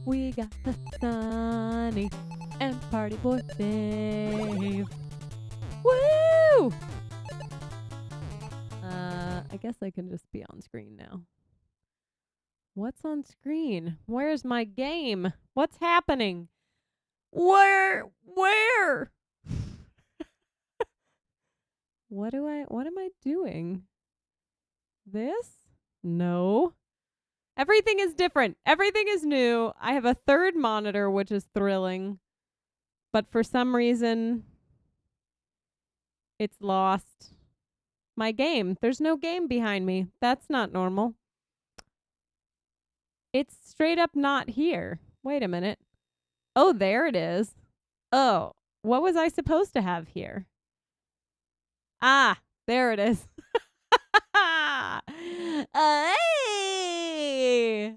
We got the Sunny and Party Boy Dave. Woo! I guess I can just be on screen now. What's on screen? Where's my game? What's happening? Where? What am I doing? This? No. Everything is different. Everything is new. I have a third monitor, which is thrilling. But for some reason, it's lost my game. There's no game behind me. That's not normal. It's straight up not here. Wait a minute. Oh, there it is. Oh, what was I supposed to have here? Ah, there it is. Hey!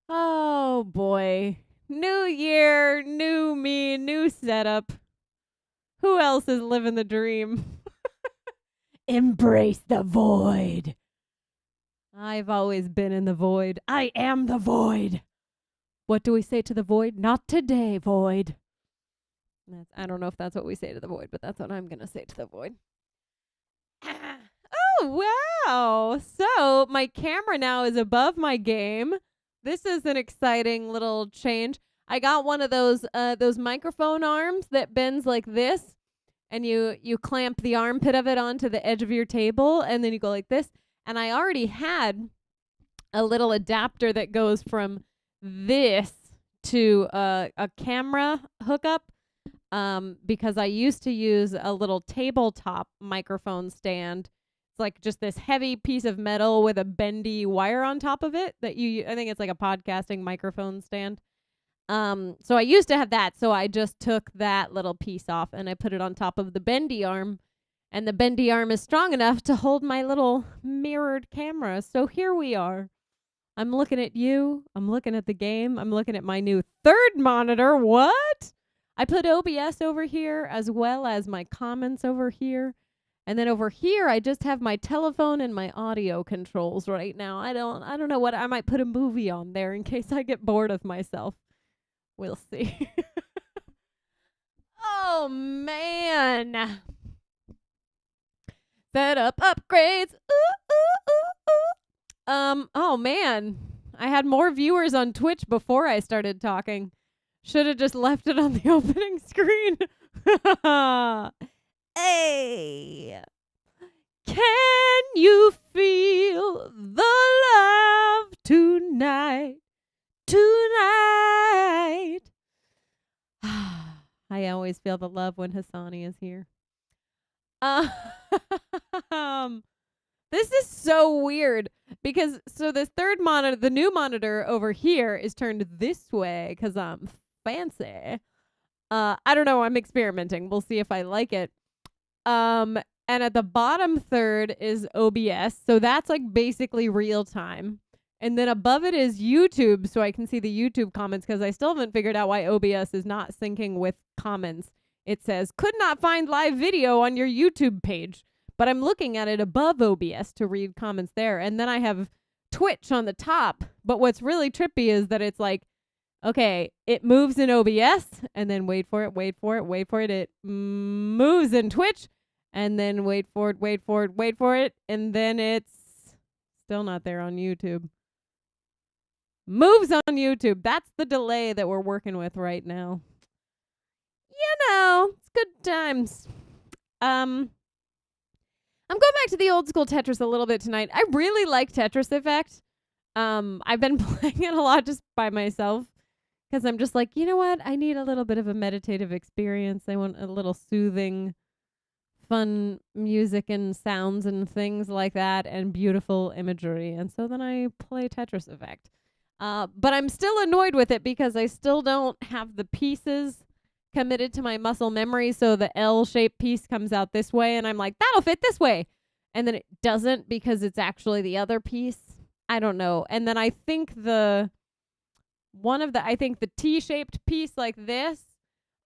Oh, boy. New year, new me, new setup. Who else is living the dream? Embrace the void. I've always been in the void. I am the void. What do we say to the void? Not today, void. I don't know if that's what we say to the void, but that's what I'm going to say to the void. Oh, wow. So my camera now is above my game. This is an exciting little change. I got one of those microphone arms that bends like this, and you clamp the armpit of it onto the edge of your table, and then you go like this. And I already had a little adapter that goes from this to a camera hookup because I used to use a little tabletop microphone stand. It's like just this heavy piece of metal with a bendy wire on top of it that I think it's like a podcasting microphone stand. So I used to have that, so I just took that little piece off and I put it on top of the bendy arm. And the bendy arm is strong enough to hold my little mirrored camera. So here we are. I'm looking at you. I'm looking at the game. I'm looking at my new third monitor. What? I put OBS over here as well as my comments over here. And then over here, I just have my telephone and my audio controls right now. I don't know what. I might put a movie on there in case I get bored of myself. We'll see. Oh, man. Setup upgrades. Oh man. I had more viewers on Twitch before I started talking. Should have just left it on the opening screen. Hey. Can you feel the love tonight? Tonight. I always feel the love when Hassani is here. This is so weird because this third monitor, the new monitor over here is turned this way because I'm fancy. I don't know. I'm experimenting. We'll see if I like it. And at the bottom third is OBS. So that's like basically real time. And then above it is YouTube. So I can see the YouTube comments because I still haven't figured out why OBS is not syncing with comments. It says, could not find live video on your YouTube page. But I'm looking at it above OBS to read comments there. And then I have Twitch on the top. But what's really trippy is that it's like, okay, it moves in OBS. And then wait for it. It moves in Twitch. And then wait for it. And then it's still not there on YouTube. Moves on YouTube. That's the delay that we're working with right now. You know, it's good times. I'm going back to the old school Tetris a little bit tonight. I really like Tetris Effect. I've been playing it a lot just by myself because I'm just like, you know what? I need a little bit of a meditative experience. I want a little soothing fun music and sounds and things like that and beautiful imagery. And so then I play Tetris Effect. But I'm still annoyed with it because I still don't have the pieces committed to my muscle memory. So the L-shaped piece comes out this way, and I'm like, that'll fit this way. And then it doesn't because it's actually the other piece. I don't know. And then I think the T-shaped piece like this,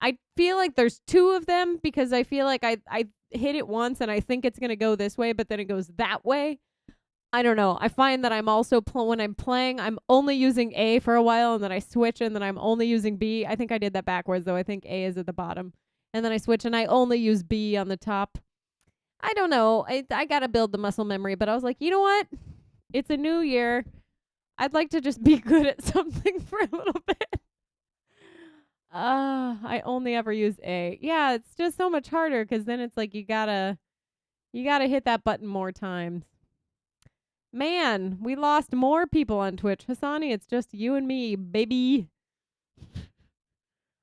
I feel like there's two of them because I feel like I hit it once and I think it's going to go this way, but then it goes that way. I don't know. I find that I'm also, when I'm playing, I'm only using A for a while, and then I switch, and then I'm only using B. I think I did that backwards, though. I think A is at the bottom. And then I switch, and I only use B on the top. I don't know. I got to build the muscle memory, but I was like, you know what? It's a new year. I'd like to just be good at something for a little bit. I only ever use A. Yeah, it's just so much harder because then it's like you gotta hit that button more times. Man, we lost more people on Twitch. Hassani, it's just you and me, baby.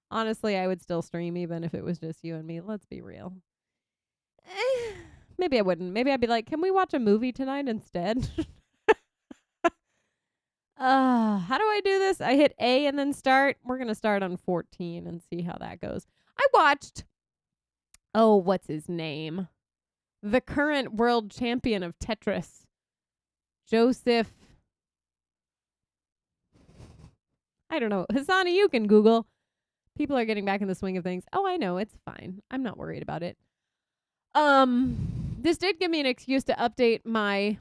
Honestly, I would still stream even if it was just you and me. Let's be real. Maybe I wouldn't. Maybe I'd be like, can we watch a movie tonight instead? How do I do this? I hit A and then start. We're going to start on 14 and see how that goes. I watched, what's his name? The current world champion of Tetris, Joseph. I don't know. Hassani, you can Google. People are getting back in the swing of things. Oh, I know. It's fine. I'm not worried about it. This did give me an excuse to update my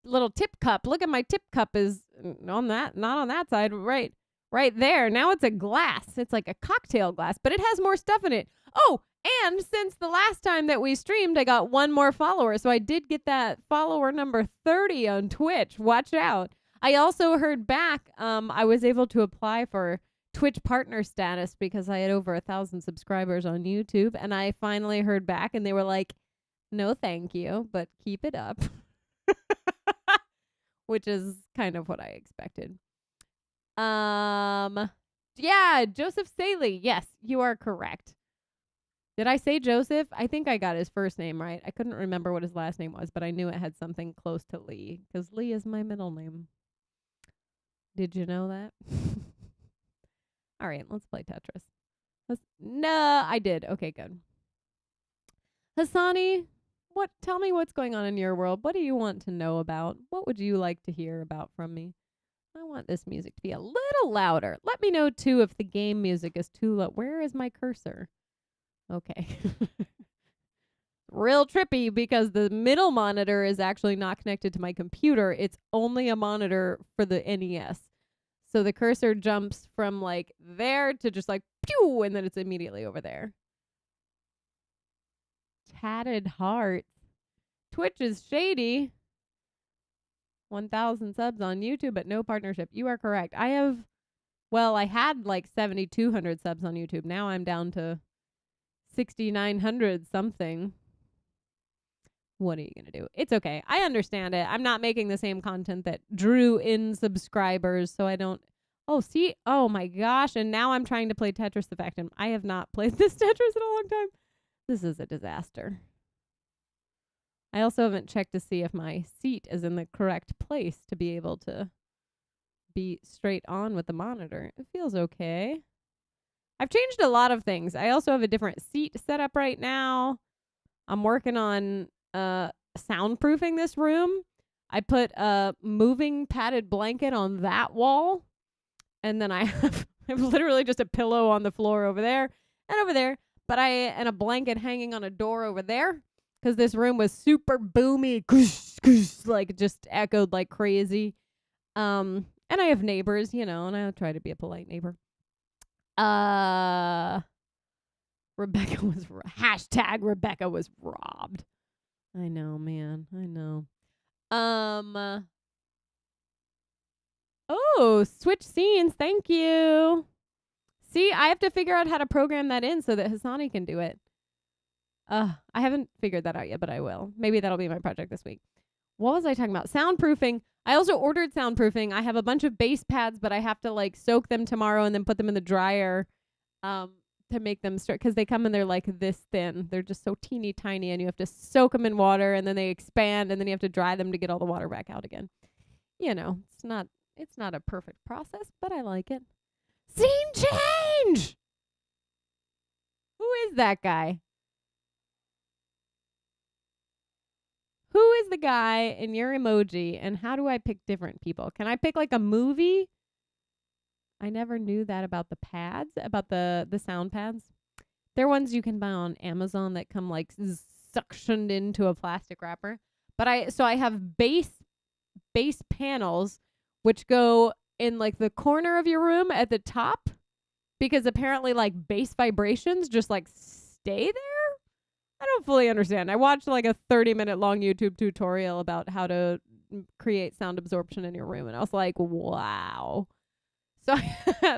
little tip cup. Look at my tip cup is on that, not on that side, right there. Now it's a glass. It's like a cocktail glass, but it has more stuff in it. Oh, and since the last time that we streamed, I got one more follower. So I did get that follower number 30 on Twitch. Watch out. I also heard back, I was able to apply for Twitch partner status because I had over 1,000 subscribers on YouTube, and I finally heard back and they were like, no, thank you, but keep it up. Which is kind of what I expected. Yeah, Joseph Saley. Yes, you are correct. Did I say Joseph? I think I got his first name right. I couldn't remember what his last name was, but I knew it had something close to Lee because Lee is my middle name. Did you know that? All right, let's play Tetris. No, I did. Okay, good. Hassani, tell me what's going on in your world. What do you want to know about? What would you like to hear about from me? I want this music to be a little louder. Let me know, too, if the game music is too low. Where is my cursor? Okay. Real trippy because the middle monitor is actually not connected to my computer. It's only a monitor for the NES. So the cursor jumps from like there to just like pew, and then it's immediately over there. Tatted Hearts. Twitch is shady. 1,000 subs on YouTube, but no partnership. You are correct. I had like 7,200 subs on YouTube. Now I'm down to 6,900 something. What are you going to do? It's okay. I understand it. I'm not making the same content that drew in subscribers, so I don't. Oh, see? Oh, my gosh. And now I'm trying to play Tetris Effect, and I have not played this Tetris in a long time. This is a disaster. I also haven't checked to see if my seat is in the correct place to be able to be straight on with the monitor. It feels okay. I've changed a lot of things. I also have a different seat set up right now. I'm working on soundproofing this room. I put a moving padded blanket on that wall, and then I have literally just a pillow on the floor over there and over there, and a blanket hanging on a door over there because this room was super boomy, like just echoed like crazy. And I have neighbors, and I try to be a polite neighbor. Rebecca was robbed. I know, man. I know. Oh, switch scenes. Thank you. See, I have to figure out how to program that in so that Hassani can do it. I haven't figured that out yet, but I will. Maybe that'll be my project this week. What was I talking about? Soundproofing. I also ordered soundproofing. I have a bunch of bass pads, but I have to like soak them tomorrow and then put them in the dryer to make them start, because they come and they're like this thin. They're just so teeny tiny, and you have to soak them in water, and then they expand, and then you have to dry them to get all the water back out again. You know, it's not a perfect process, but I like it. Scene change! Who is that guy? Who is the guy in your emoji, and how do I pick different people? Can I pick like a movie? I never knew that about the pads, about the sound pads. They're ones you can buy on Amazon that come like suctioned into a plastic wrapper. But I have bass panels which go in like the corner of your room at the top, because apparently like bass vibrations just like stay there. I don't fully understand. I watched like a 30-minute long YouTube tutorial about how to create sound absorption in your room, and I was like, wow. So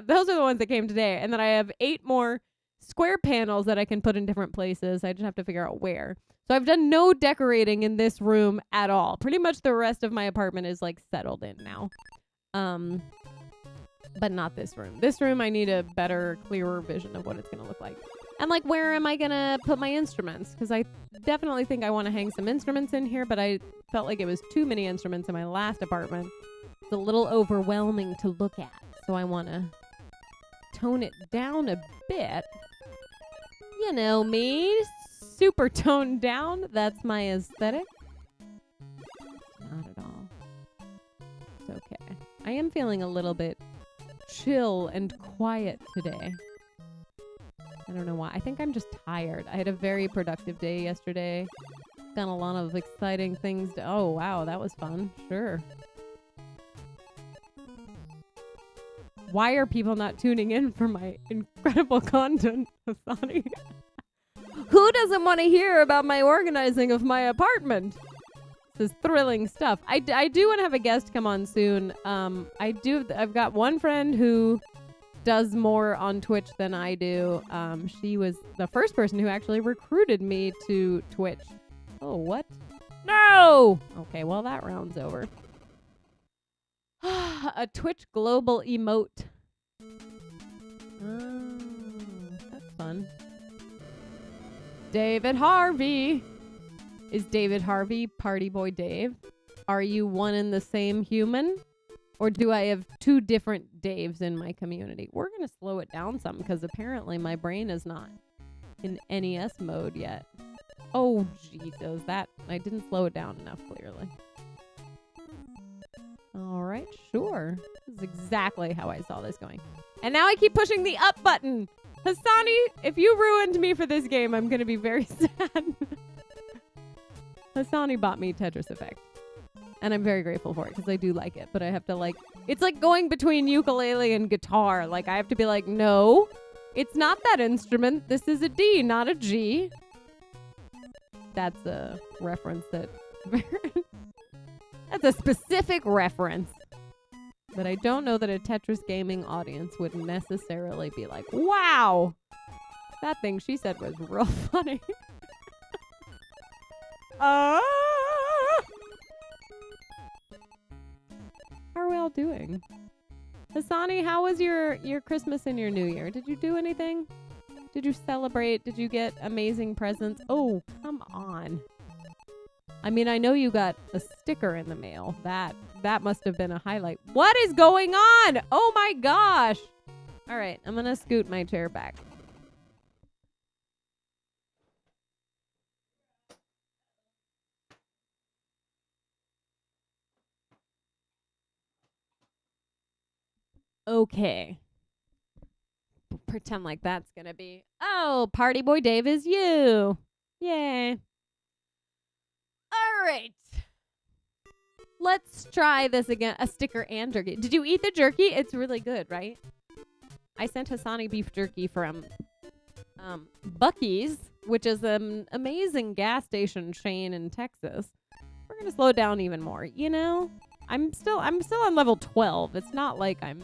those are the ones that came today. And then I have 8 more square panels that I can put in different places. I just have to figure out where. So I've done no decorating in this room at all. Pretty much the rest of my apartment is like settled in now. But not this room. This room, I need a better, clearer vision of what it's going to look like. And like, where am I going to put my instruments? Because I definitely think I want to hang some instruments in here, but I felt like it was too many instruments in my last apartment. It's a little overwhelming to look at. So I want to tone it down a bit. You know me, super toned down. That's my aesthetic. Not at all. It's okay. I am feeling a little bit chill and quiet today. I don't know why. I think I'm just tired. I had a very productive day yesterday. Done a lot of exciting things. Oh, wow. That was fun. Sure. Why are people not tuning in for my incredible content, Hassani? Who doesn't want to hear about my organizing of my apartment? This is thrilling stuff. I do want to have a guest come on soon. I've got one friend who does more on Twitch than I do. She was the first person who actually recruited me to Twitch. Oh, what? No! Okay, well, that round's over. A Twitch global emote. Oh, that's fun. David Harvey. Is David Harvey Party Boy Dave? Are you one and the same human? Or do I have 2 different Daves in my community? We're going to slow it down some, because apparently my brain is not in NES mode yet. Oh, Jesus. I didn't slow it down enough, clearly. All right, sure. This is exactly how I saw this going. And now I keep pushing the up button. Hassani, if you ruined me for this game, I'm going to be very sad. Hassani bought me Tetris Effect. And I'm very grateful for it, because I do like it. But I have to like, it's like going between ukulele and guitar. Like, I have to be like, no, it's not that instrument. This is a D, not a G. That's a reference that... That's a specific reference. But I don't know that a Tetris gaming audience would necessarily be like, wow, that thing she said was real funny. How are we all doing? Hassani, how was your Christmas and your New Year? Did you do anything? Did you celebrate? Did you get amazing presents? Oh, come on. I mean, I know you got a sticker in the mail. That must have been a highlight. What is going on? Oh my gosh. All right, I'm going to scoot my chair back. Okay. Pretend like that's going to be... Oh, Party Boy Dave is you. Yay. All right. Let's try this again. A sticker and jerky. Did you eat the jerky? It's really good, right? I sent Hassani beef jerky from Buc-ee's, which is an amazing gas station chain in Texas. We're going to slow down even more, you know? I'm still on level 12. It's not like I'm,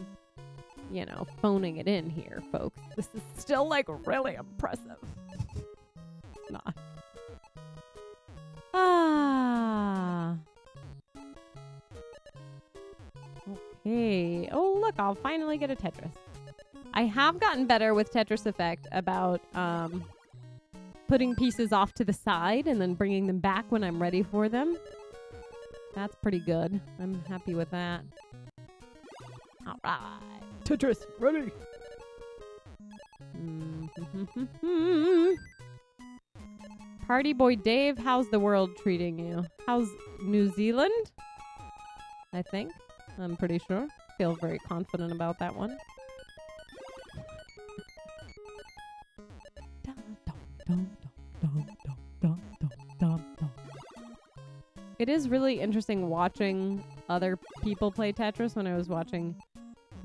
phoning it in here, folks. This is still like really impressive. It's not. Okay. Oh, look, I'll finally get a Tetris. I have gotten better with Tetris Effect about putting pieces off to the side and then bringing them back when I'm ready for them. That's pretty good. I'm happy with that. All right. Tetris, ready. Party boy Dave, how's the world treating you? How's New Zealand? I think. I'm pretty sure. Feel very confident about that one. It is really interesting watching other people play Tetris when I was watching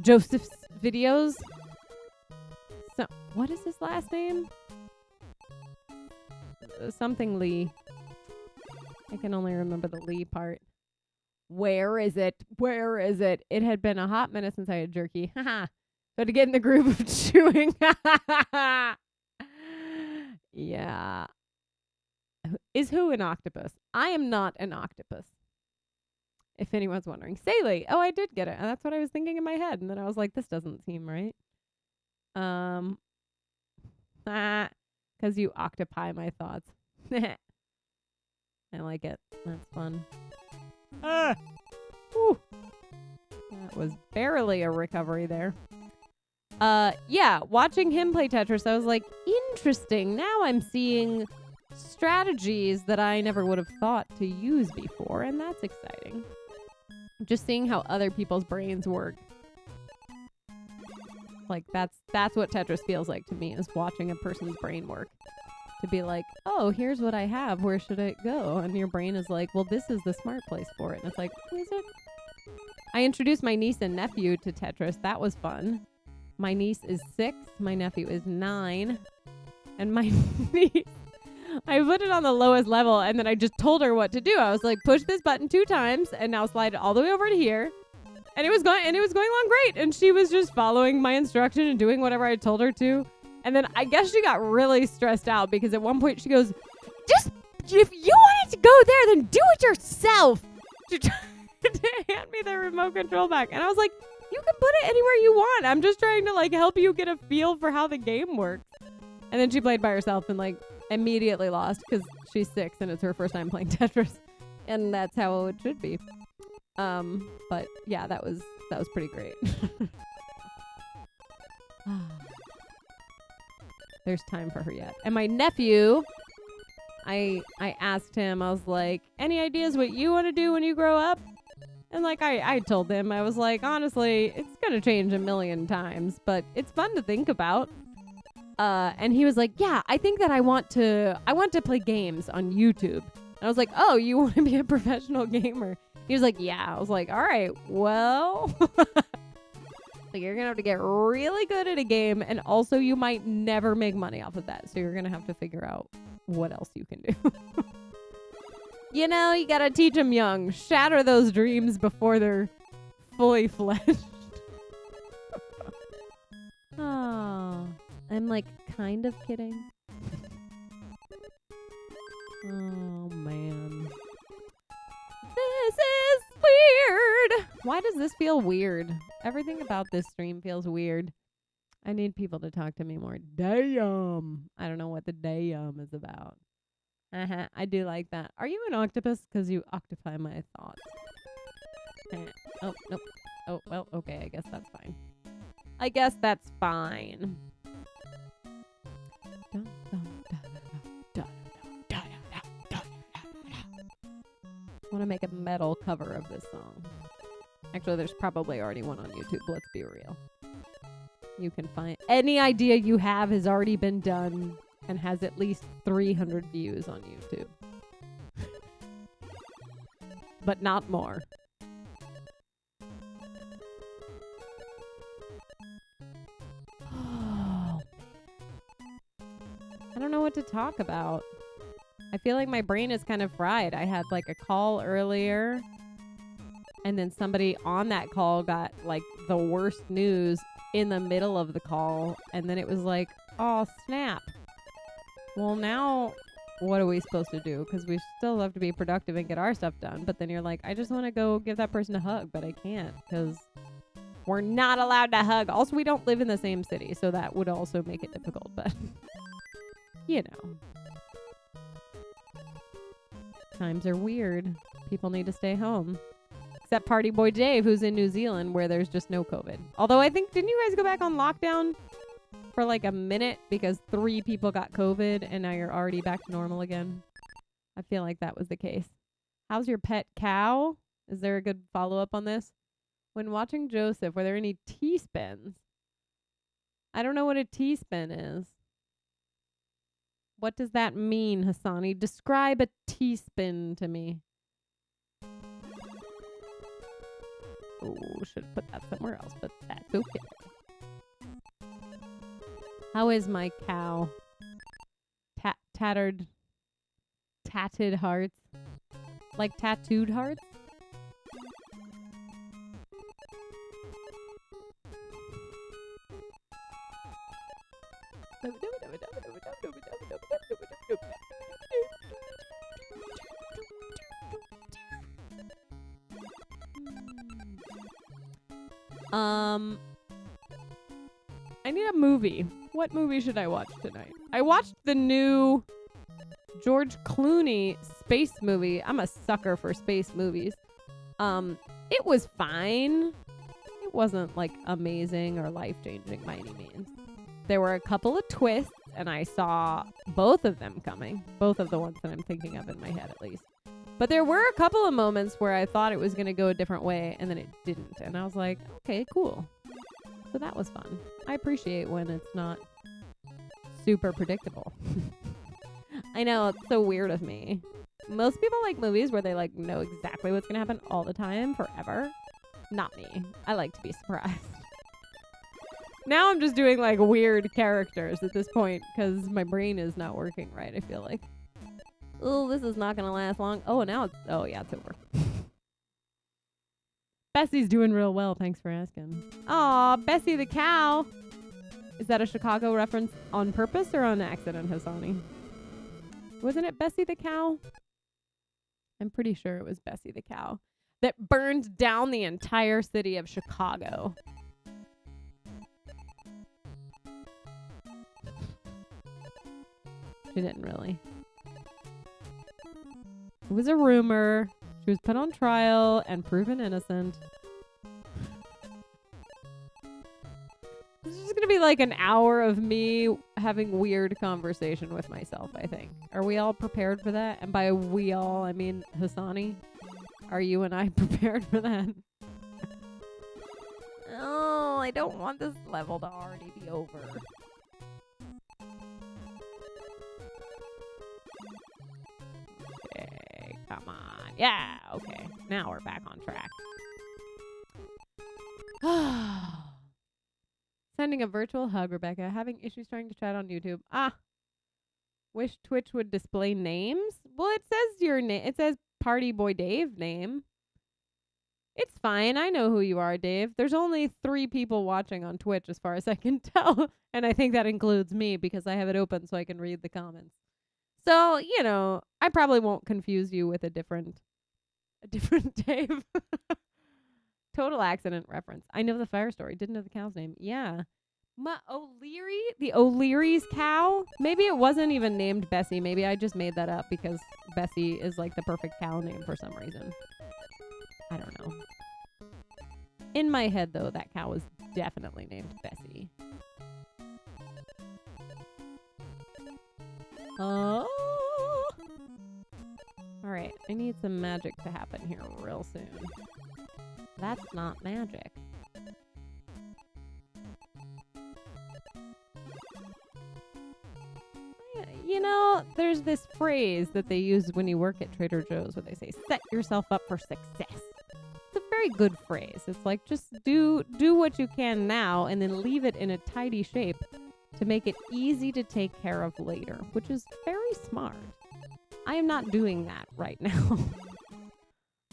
Joseph's videos. So, what is his last name? Something Lee. I can only remember the Lee part. Where is it? Where is it? It had been a hot minute since I had jerky. Haha. So to get in the groove of chewing. Yeah. Is who an octopus? I am not an octopus. If anyone's wondering. Saley. Oh, I did get it. And that's what I was thinking in my head. And then I was like, this doesn't seem right. Because you octopi my thoughts. I like it. That's fun. Whew. That was barely a recovery there. Yeah, watching him play Tetris, I was like, interesting. Now I'm seeing strategies that I never would have thought to use before, and that's exciting. Just seeing how other people's brains work. Like, that's what Tetris feels like to me, is watching a person's brain work. To be like, oh, here's what I have. Where should it go? And your brain is like, well, this is the smart place for it. And it's like, is it? I introduced my niece and nephew to Tetris. That was fun. My niece is 6. My nephew is 9. And my niece, I put it on the lowest level, and then I just told her what to do. I was like, push this button 2 times, and now slide it all the way over to here. And it was going along great. And she was just following my instruction and doing whatever I told her to. And then I guess she got really stressed out because at one point she goes, just, if you wanted to go there, then do it yourself. She tried to hand me the remote control back. And I was like, you can put it anywhere you want. I'm just trying to like help you get a feel for how the game works. And then she played by herself and like immediately lost because she's 6 and it's her first time playing Tetris. And that's how it should be. But yeah, that was pretty great. There's time for her yet. And my nephew, I asked him, I was like, any ideas what you want to do when you grow up? And like I told him, I was like, honestly, it's going to change a million times, but it's fun to think about. And he was like, yeah, I think that I want to play games on YouTube. And I was like, oh, you want to be a professional gamer? He was like, yeah. I was like, all right, well, like you're going to have to get really good at a game. And also you might never make money off of that. So you're going to have to figure out what else you can do. You know, you got to teach them young. Shatter those dreams before they're fully fledged. Oh, I'm like kind of kidding. Oh, man. This is weird. Why does this feel weird? Everything about this stream feels weird. I need people to talk to me more. Damn. I don't know what the damn is about. I do like that. Are you an octopus? Because you occupy my thoughts. Oh, nope. Oh, well, okay. I guess that's fine. I guess that's fine. I want to make a metal cover of this song. Actually, there's probably already one on YouTube. Let's be real. You can find any idea you have has already been done and has at least 300 views on YouTube. But not more. Oh. I don't know what to talk about. I feel like my brain is kind of fried. I had like a call earlier, and then somebody on that call got like the worst news in the middle of the call, and then it was like, oh, snap. Well, now what are we supposed to do? Because we still have to be productive and get our stuff done. But then you're like, I just want to go give that person a hug, but I can't because We're not allowed to hug. Also, we don't live in the same city, so that would also make it difficult, but you know. Times are weird. People need to stay home. Except Party Boy Dave, who's in New Zealand, where there's just no COVID. Although I think, didn't you guys go back on lockdown for like a minute because 3 people got COVID and now you're already back to normal again? I feel like that was the case. How's your pet cow? Is there a good follow-up on this? When watching Joseph, were there any T-spins? I don't know what a T-spin is. What does that mean, Hassani? Describe a T-spin to me. Oh, should have put that somewhere else, but that's okay. How is my cow? Tatted hearts? Like tattooed hearts? I need a movie. What movie should I watch tonight? I watched the new George Clooney space movie. I'm a sucker for space movies. It was fine. It wasn't like amazing or life-changing by any means. There were a couple of twists, and I saw both of them coming. Both of the ones that I'm thinking of in my head, at least. But there were a couple of moments where I thought it was going to go a different way, and then it didn't. And I was like, okay, cool. So that was fun. I appreciate when it's not super predictable. I know, it's so weird of me. Most people like movies where they like know exactly what's going to happen all the time, forever. Not me. I like to be surprised. Now I'm just doing like weird characters at this point because my brain is not working right, I feel like. Oh, this is not going to last long. Oh, now it's... Oh, yeah, it's over. Bessie's doing real well. Thanks for asking. Aw, Bessie the cow. Is that a Chicago reference on purpose or on accident, Hassani? Wasn't it Bessie the cow? I'm pretty sure it was Bessie the cow that burned down the entire city of Chicago. She didn't really. It was a rumor. She was put on trial and proven innocent. This is just going to be like an hour of me having weird conversation with myself, I think. Are we all prepared for that? And by we all, I mean Hassani. Are you and I prepared for that? Oh, I don't want this level to already be over. Okay, come on. Yeah, okay. Now we're back on track. Sending a virtual hug, Rebecca. Having issues trying to chat on YouTube. Wish Twitch would display names? Well, it says your name. It says Party Boy Dave name. It's fine. I know who you are, Dave. There's only 3 people watching on Twitch as far as I can tell. And I think that includes me because I have it open so I can read the comments. So, you know, I probably won't confuse you with a different Dave. Total accident reference. I know the fire story. Didn't know the cow's name. Yeah. O'Leary? The O'Leary's cow? Maybe it wasn't even named Bessie. Maybe I just made that up because Bessie is like the perfect cow name for some reason. I don't know. In my head, though, that cow was definitely named Bessie. Oh. Alright, I need some magic to happen here real soon. That's not magic. You know, there's this phrase that they use when you work at Trader Joe's where they say, set yourself up for success. It's a very good phrase. It's like, just do what you can now and then leave it in a tidy shape to make it easy to take care of later, which is very smart. I am not doing that right now.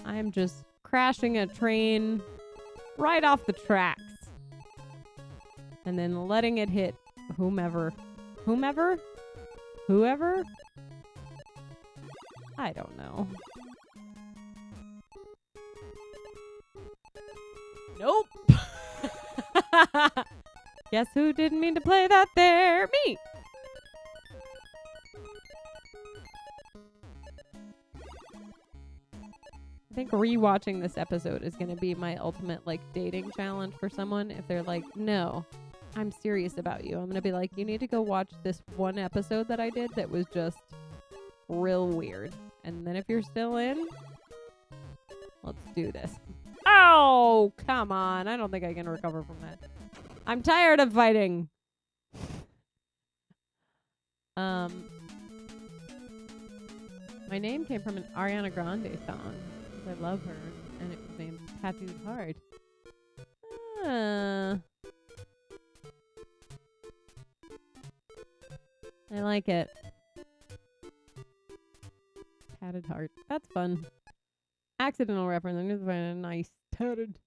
I am just crashing a train right off the tracks and then letting it hit whomever. Whoever? I don't know. Nope. Guess who didn't mean to play that there? Me! I think rewatching this episode is going to be my ultimate, like, dating challenge for someone. If they're like, no, I'm serious about you. I'm going to be like, you need to go watch this one episode that I did that was just real weird. And then if you're still in, let's do this. Oh, come on. I don't think I can recover from that. I'm tired of fighting. My name came from an Ariana Grande song. I love her, and it was named Tattooed Heart. I like it. Tatted heart. That's fun. Accidental reference. I'm just finding a nice tatted.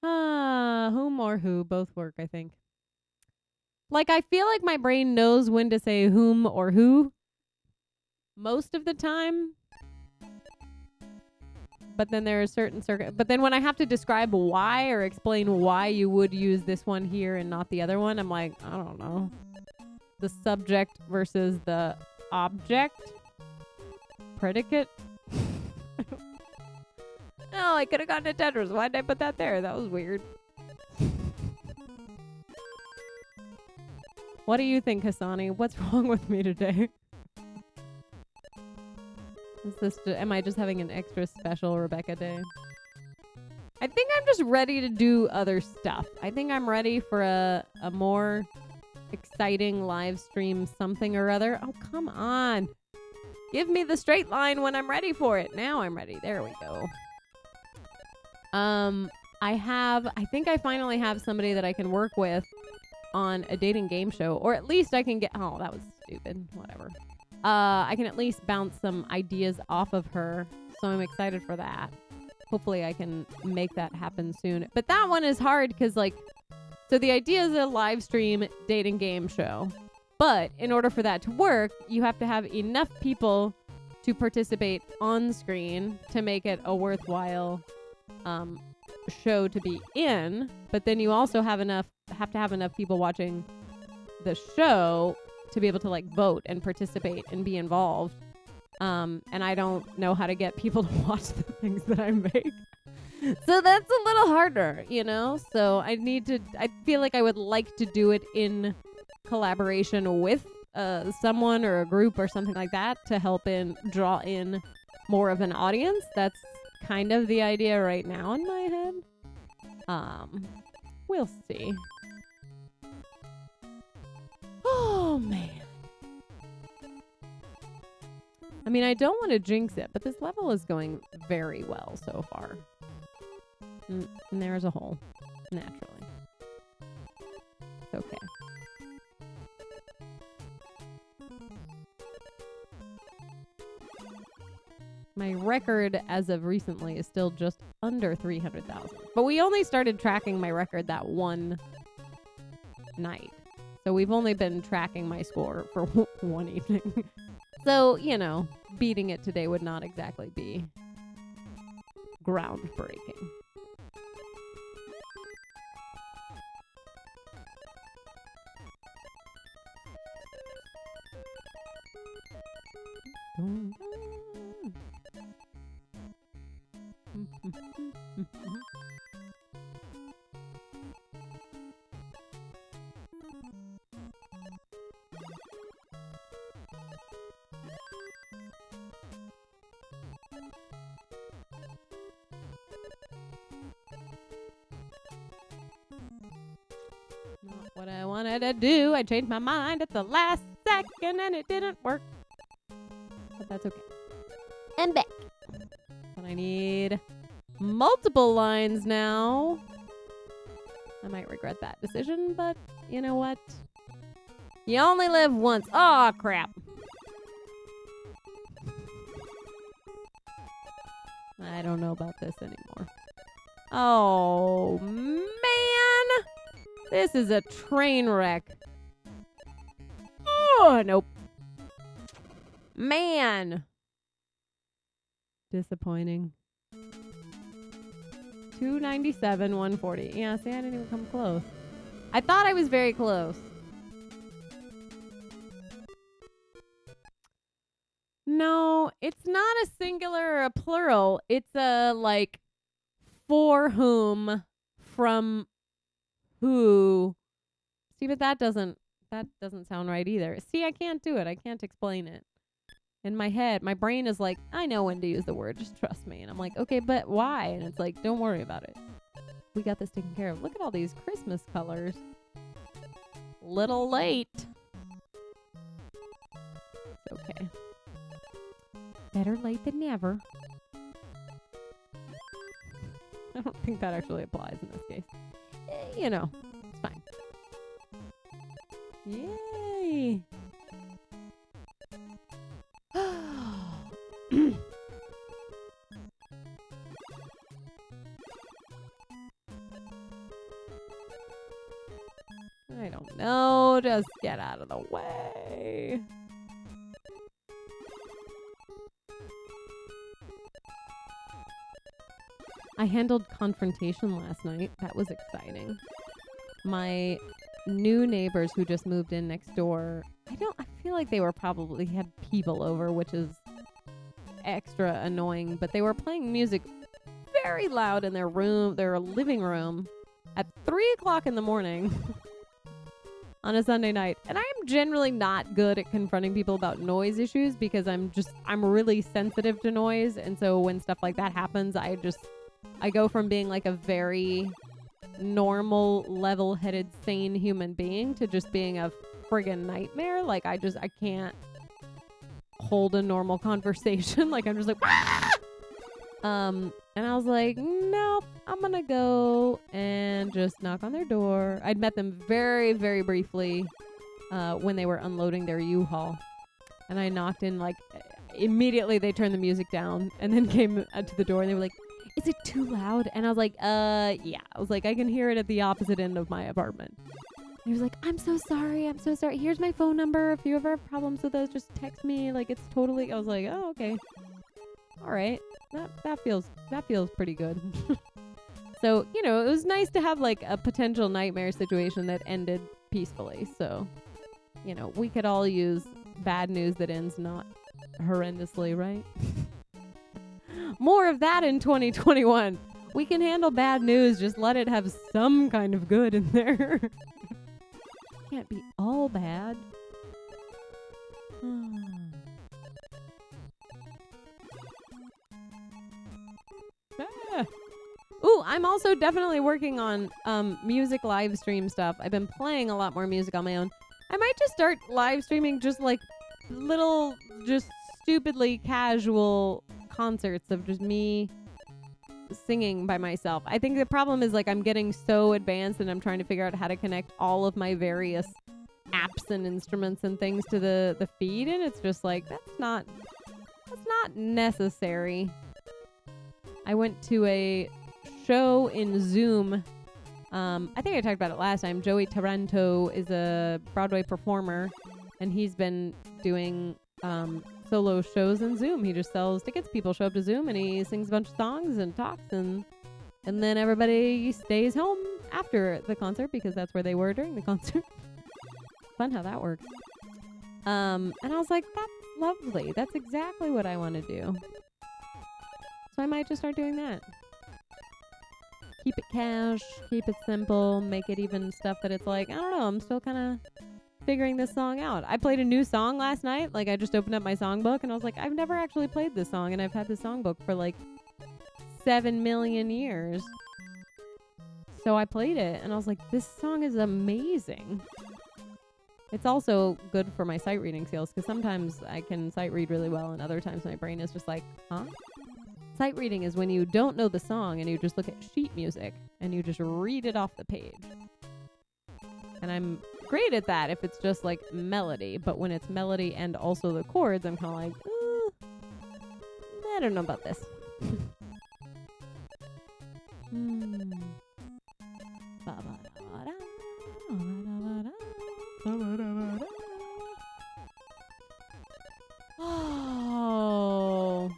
Whom or who both work, I think. Like, I feel like my brain knows when to say whom or who most of the time. But then there are certain but then when I have to describe why or explain why you would use this one here and not the other one, I'm like, I don't know. The subject versus the object? Predicate? No, I could have gone to Tetris. Why did I put that there? That was weird. What do you think, Hassani? What's wrong with me today? Is this am I just having an extra special Rebecca day? I think I'm just ready to do other stuff. I think I'm ready for a more exciting live stream something or other. Oh, come on. Give me the straight line when I'm ready for it. Now I'm ready. There we go. I think I finally have somebody that I can work with on a dating game show, or at least I can get, oh, that was stupid. Whatever. I can at least bounce some ideas off of her, so I'm excited for that. Hopefully I can make that happen soon. But that one is hard because, like, so the idea is a live stream dating game show. But in order for that to work, you have to have enough people to participate on screen to make it a worthwhile show to be in. But then you also have to have enough people watching the show to be able to, like, vote and participate and be involved. And I don't know how to get people to watch the things that I make. So that's a little harder, you know? So I feel like I would like to do it in collaboration with someone or a group or something like that to help draw in more of an audience. That's kind of the idea right now in my head. We'll see. Oh, man. I mean, I don't want to jinx it, but this level is going very well so far. And there's a hole, naturally. It's okay. My record as of recently is still just under 300,000. But we only started tracking my record that one night. So we've only been tracking my score for one evening. So, you know, beating it today would not exactly be groundbreaking. Not what I wanted to do. I changed my mind at the last second and it didn't work. But that's okay. I'm back. But I need multiple lines now. I might regret that decision, but you know what? You only live once. Aw, crap. I don't know about this anymore. Oh, man. This is a train wreck. Oh, nope. Man. Disappointing. 297, 140. Yeah, see, I didn't even come close. I thought I was very close. No, it's not a singular or a plural. It's a like for whom, from who. See, but that doesn't sound right either. See, I can't do it. I can't explain it. In my head, my brain is like, I know when to use the word, just trust me. And I'm like, okay, but why? And it's like, don't worry about it. We got this taken care of. Look at all these Christmas colors. Little late. It's okay. Better late than never. I don't think that actually applies in this case. You know, it's fine. Yay! I don't know. Just get out of the way. I handled confrontation last night. That was exciting. My new neighbors who just moved in next door, I feel like they probably had people over, which is extra annoying, but they were playing music very loud in their living room at 3:00 in the morning on a Sunday night. And I'm generally not good at confronting people about noise issues because I'm really sensitive to noise. And so when stuff like that happens, I go from being like a very normal, level-headed, sane human being to just being a friggin' nightmare. Like I can't hold a normal conversation. Like I'm just like, ah! And I was like, nope, I'm gonna go and just knock on their door. I'd met them very, very briefly when they were unloading their U-Haul. And I knocked in, like, immediately they turned the music down and then came to the door and they were like, is it too loud? And I was like, yeah. I was like, I can hear it at the opposite end of my apartment. And he was like, I'm so sorry. Here's my phone number. If you ever have problems with those, just text me. Like, it's totally... I was like, oh, okay. All right. That feels pretty good. So, you know, it was nice to have, like, a potential nightmare situation that ended peacefully. So, you know, we could all use bad news that ends not horrendously, right? More of that in 2021. We can handle bad news. Just let it have some kind of good in there. Can't be all bad. Ooh, I'm also definitely working on music live stream stuff. I've been playing a lot more music on my own. I might just start live streaming just like little, just stupidly casual concerts of just me singing by myself. I think the problem is like I'm getting so advanced and I'm trying to figure out how to connect all of my various apps and instruments and things to the feed, and it's just like that's not necessary. I went to a show in Zoom. I think I talked about it last time. Joey Taranto is a Broadway performer, and he's been doing solo shows in Zoom. He just sells tickets. People show up to Zoom, and he sings a bunch of songs and talks, and then everybody stays home after the concert because that's where they were during the concert. Fun how that works. And I was like, that's lovely. That's exactly what I want to do. So I might just start doing that. Keep it cash, keep it simple, make it even stuff that it's like, I don't know, I'm still kind of figuring this song out. I played a new song last night. Like, I just opened up my songbook and I was like, I've never actually played this song, and I've had this songbook for like 7 million years. So I played it and I was like, this song is amazing. It's also good for my sight reading skills because sometimes I can sight read really well and other times my brain is just like, huh? Sight reading is when you don't know the song and you just look at sheet music and you just read it off the page. And I'm great at that if it's just like melody, but when it's melody and also the chords, I'm kind of like, I don't know about this. Oh.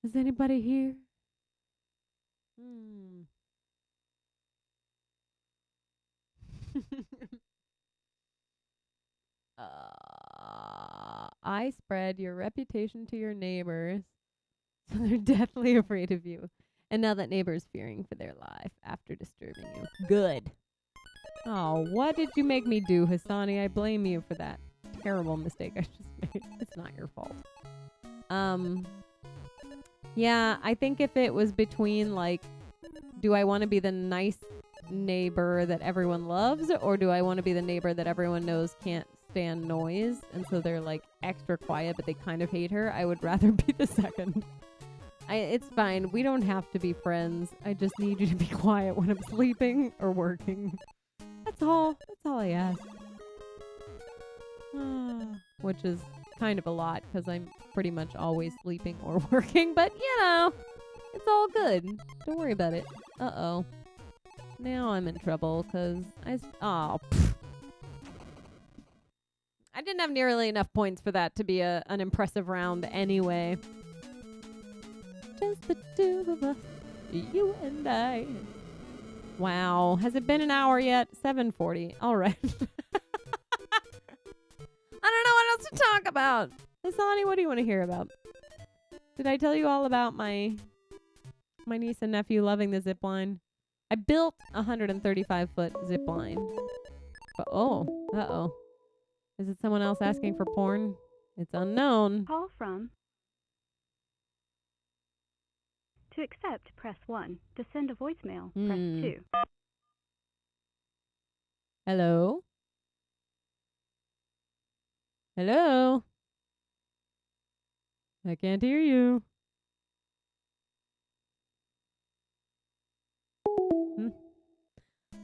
Is anybody here? Hmm. I spread your reputation to your neighbors, so they're deathly afraid of you. And now that neighbor's fearing for their life after disturbing you. Good. Oh, what did you make me do, Hassani? I blame you for that terrible mistake I just made. It's not your fault. Yeah, I think if it was between, like, do I want to be the nice neighbor that everyone loves, or do I want to be the neighbor that everyone knows can't stand noise, and so they're, like, extra quiet, but they kind of hate her, I would rather be the second. It's fine. We don't have to be friends. I just need you to be quiet when I'm sleeping or working. That's all. That's all I ask. Which is kind of a lot because I'm pretty much always sleeping or working. But, you know, it's all good. Don't worry about it. Uh-oh. Now I'm in trouble because I didn't have nearly enough points for that to be an impressive round anyway. Just the two of us, you and I. Wow. Has it been an hour yet? 7:40. All right. I don't know what else to talk about. Hassani, what do you want to hear about? Did I tell you all about my niece and nephew loving the zip line? I built a 135-foot zip line. But uh-oh. Is it someone else asking for porn? It's unknown. Call from. To accept, press 1. To send a voicemail, press 2. Hello? Hello? I can't hear you.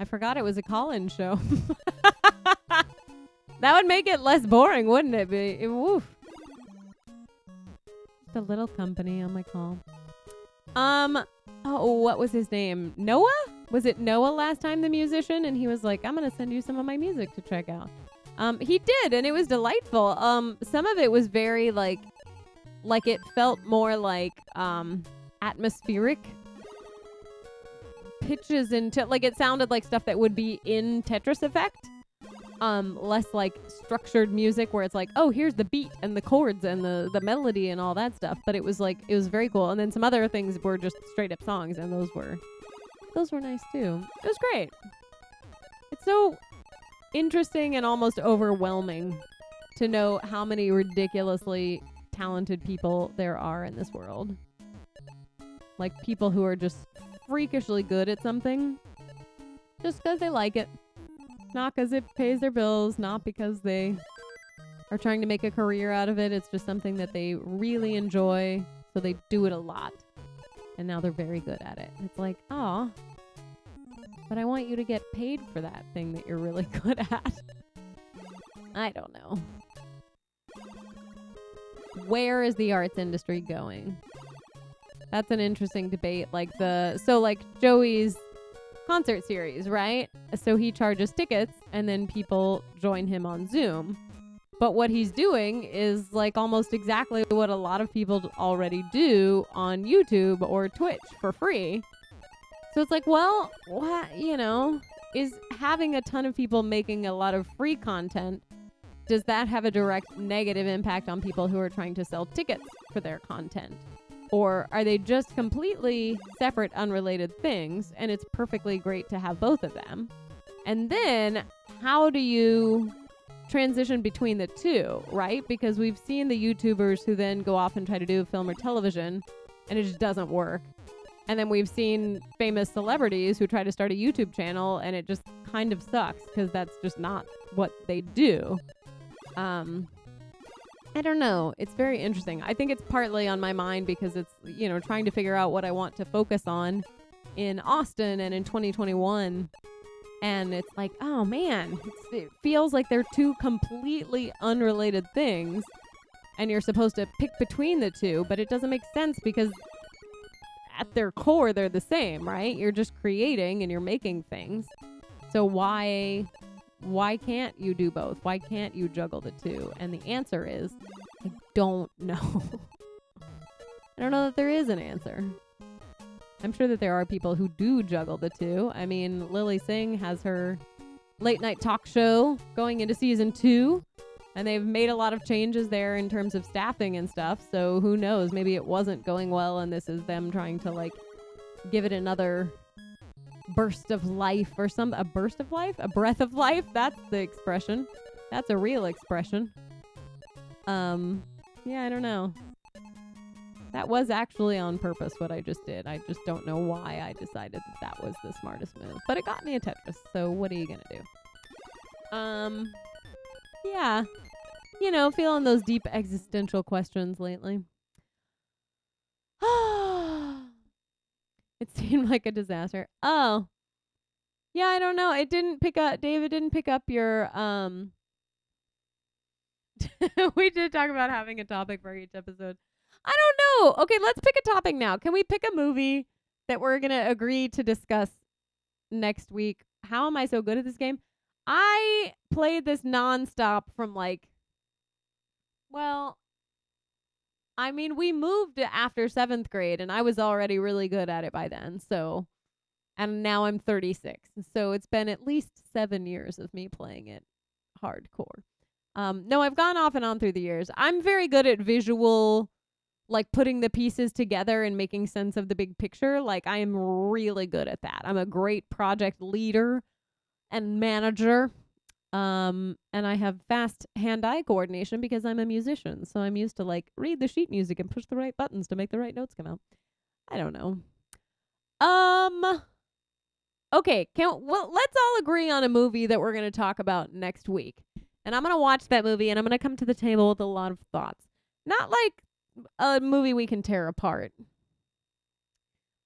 I forgot it was a call-in show. That would make it less boring, wouldn't it be? Woof. Just a little company on my call. Oh, what was his name? Noah? Was it Noah last time, the musician? And he was like, I'm going to send you some of my music to check out. He did, and it was delightful. Some of it was very, like it felt more like, atmospheric pitches into, like, it sounded like stuff that would be in Tetris Effect. Less like structured music where it's like, oh, here's the beat and the chords and the melody and all that stuff. But it was very cool. And then some other things were just straight up songs, and those were nice too. It was great. It's so interesting and almost overwhelming to know how many ridiculously talented people there are in this world. Like people who are just freakishly good at something just because they like it. Not because it pays their bills, not because they are trying to make a career out of it. It's just something that they really enjoy, so they do it a lot. And now they're very good at it. It's like, aw, but I want you to get paid for that thing that you're really good at. I don't know. Where is the arts industry going? That's an interesting debate. Like Joey's concert series, right? So he charges tickets and then people join him on Zoom. But what he's doing is like almost exactly what a lot of people already do on YouTube or Twitch for free. So it's like, well, what, is having a ton of people making a lot of free content, does that have a direct negative impact on people who are trying to sell tickets for their content? Or are they just completely separate, unrelated things, and it's perfectly great to have both of them? And then, how do you transition between the two, right? Because we've seen the YouTubers who then go off and try to do film or television, and it just doesn't work. And then we've seen famous celebrities who try to start a YouTube channel, and it just kind of sucks, because that's just not what they do. I don't know. It's very interesting. I think it's partly on my mind because it's, trying to figure out what I want to focus on in Austin and in 2021. And it's like, oh man, it feels like they're two completely unrelated things. And you're supposed to pick between the two, but it doesn't make sense because at their core, they're the same, right? You're just creating and you're making things. So why can't you do both? Why can't you juggle the two? And the answer is, I don't know. I don't know that there is an answer. I'm sure that there are people who do juggle the two. I mean, Lily Singh has her late night talk show going into season 2, and they've made a lot of changes there in terms of staffing and stuff. So who knows? Maybe it wasn't going well, and this is them trying to like give it another burst of life or a burst of life, a breath of life. That's the expression. That's a real expression. Yeah, I don't know. That was actually on purpose what I just did. I just don't know why I decided that was the smartest move. But it got me a Tetris, so what are you gonna do? Yeah. You know, feeling those deep existential questions lately. It seemed like a disaster. Oh. Yeah, I don't know. David didn't pick up your, we did talk about having a topic for each episode. I don't know. Okay, let's pick a topic now. Can we pick a movie that we're going to agree to discuss next week? How am I so good at this game? I played this nonstop from we moved after 7th grade and I was already really good at it by then. So, and now I'm 36. So it's been at least 7 years of me playing it hardcore. No, I've gone off and on through the years. I'm very good at visual, like putting the pieces together and making sense of the big picture. Like I am really good at that. I'm a great project leader and manager. And I have fast hand-eye coordination because I'm a musician. So I'm used to like read the sheet music and push the right buttons to make the right notes come out. I don't know. Okay, let's all agree on a movie that we're going to talk about next week. And I'm going to watch that movie and I'm going to come to the table with a lot of thoughts. Not like a movie we can tear apart.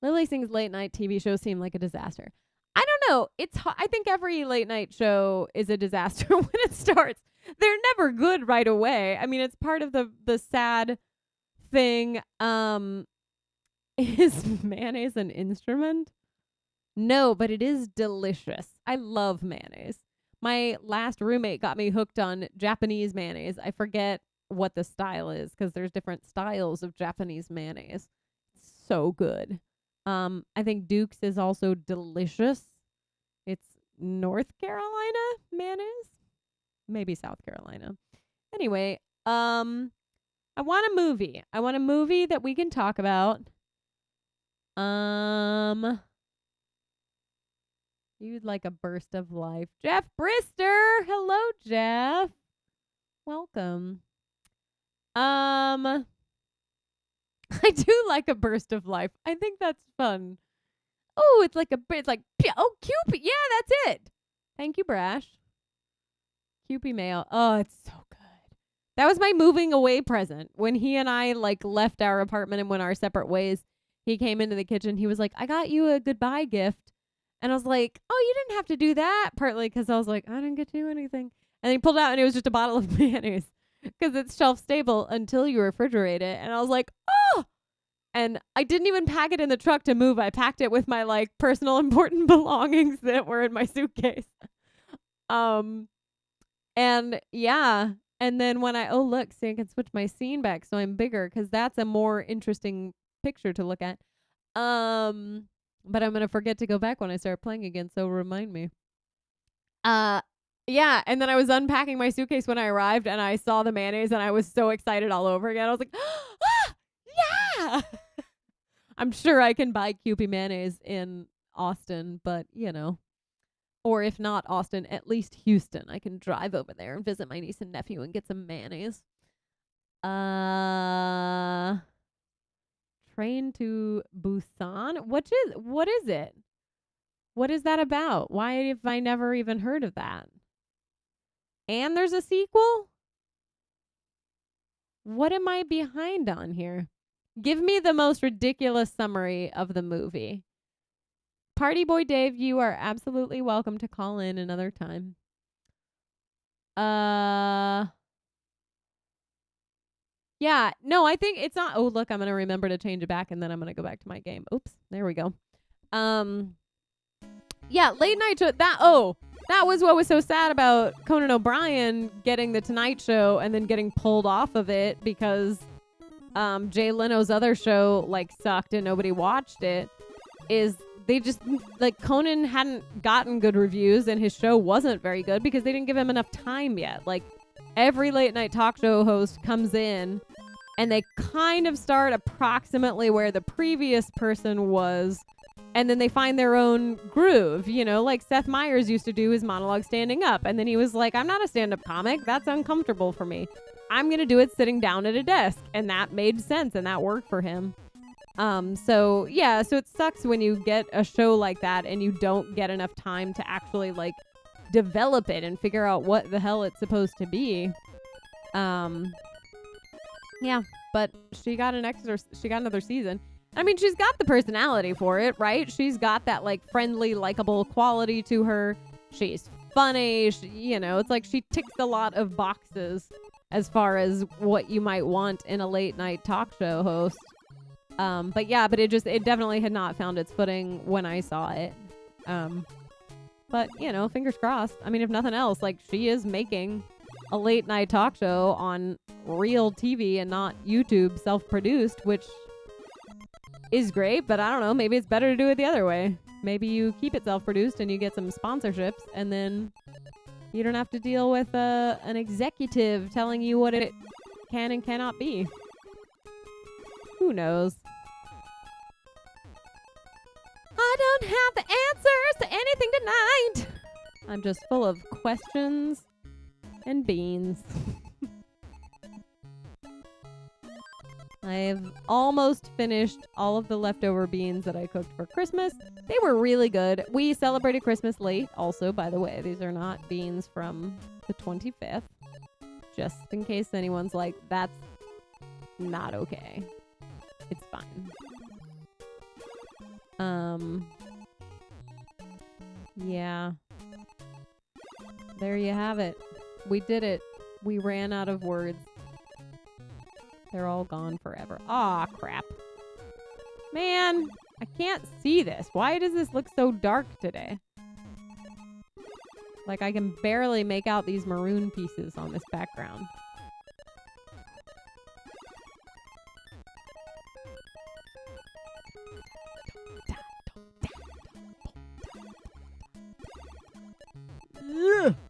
Lily Singh's late night TV show seemed like a disaster. I don't know. I think every late night show is a disaster when it starts. They're never good right away. I mean, it's part of the sad thing. Is mayonnaise an instrument? No, but it is delicious. I love mayonnaise. My last roommate got me hooked on Japanese mayonnaise. I forget what the style is because there's different styles of Japanese mayonnaise. It's so good. I think Duke's is also delicious. It's North Carolina mayonnaise? Maybe South Carolina. Anyway, I want a movie. I want a movie that we can talk about. You'd like a burst of life. Jeff Brister. Hello, Jeff. Welcome. I do like a burst of life. I think that's fun. Oh, it's like Cupid. Yeah, that's it. Thank you, Brash. Cupid mail. Oh, it's so good. That was my moving away present. When he and I left our apartment and went our separate ways, he came into the kitchen. He was like, I got you a goodbye gift. And I was like, oh, you didn't have to do that. Partly because I was like, I didn't get you anything. And he pulled out and it was just a bottle of mayonnaise because it's shelf stable until you refrigerate it. And I was like, oh. And I didn't even pack it in the truck to move. I packed it with my personal important belongings that were in my suitcase. And yeah. And then when I see, I can switch my scene back so I'm bigger because that's a more interesting picture to look at. But I'm going to forget to go back when I start playing again, so remind me. Yeah, and then I was unpacking my suitcase when I arrived, and I saw the mayonnaise, and I was so excited all over again. I was like, ah, yeah! I'm sure I can buy Kewpie mayonnaise in Austin, but, or if not Austin, at least Houston. I can drive over there and visit my niece and nephew and get some mayonnaise. Train to Busan? What is it? What is that about? Why have I never even heard of that? And there's a sequel? What am I behind on here? Give me the most ridiculous summary of the movie. Party Boy Dave, you are absolutely welcome to call in another time. Yeah, no, I think it's not. Oh, look, I'm going to remember to change it back and then I'm going to go back to my game. Oops, there we go. Yeah, late night show. That was what was so sad about Conan O'Brien getting the Tonight Show and then getting pulled off of it because Jay Leno's other show sucked and nobody watched it. is they just, like, Conan hadn't gotten good reviews and his show wasn't very good because they didn't give him enough time yet. Like, every late night talk show host comes in and they kind of start approximately where the previous person was, and then they find their own groove, you know, like Seth Meyers used to do his monologue standing up, and then he was like, I'm not a stand-up comic, that's uncomfortable for me, I'm gonna do it sitting down at a desk, and that made sense and that worked for him. So it sucks when you get a show like that and you don't get enough time to actually, like, develop it and figure out what the hell it's supposed to be. Yeah, but she got another season. I mean, she's got the personality for it, right? She's got that, like, friendly, likable quality to her. She's funny. It's like she ticks a lot of boxes as far as what you might want in a late night talk show host. But it definitely had not found its footing when I saw it. But, fingers crossed. I mean, if nothing else, like, she is making a late night talk show on real TV and not YouTube self-produced, which is great, but I don't know, maybe it's better to do it the other way. Maybe you keep it self-produced and you get some sponsorships, and then you don't have to deal with an executive telling you what it can and cannot be. Who knows? I don't have the answers to anything tonight. I'm just full of questions and beans. I've almost finished all of the leftover beans that I cooked for Christmas. They were really good. We celebrated Christmas late also, by the way. These are not beans from the 25th. Just in case anyone's like, that's not okay. It's fine. Yeah. There you have it. We did it. We ran out of words. They're all gone forever. Aw, crap. Man, I can't see this. Why does this look so dark today? Like, I can barely make out these maroon pieces on this background.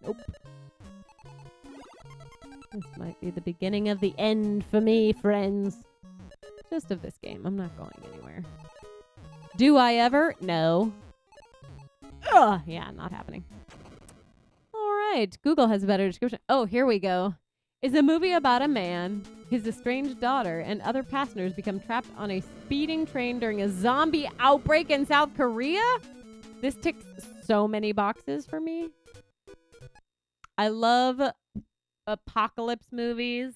Nope. This might be the beginning of the end for me, friends. Just of this game. I'm not going anywhere. Do I ever? No. Ugh, yeah, not happening. All right. Google has a better description. Oh, here we go. Is a movie about a man, his estranged daughter, and other passengers become trapped on a speeding train during a zombie outbreak in South Korea? This ticks so many boxes for me. I love apocalypse movies.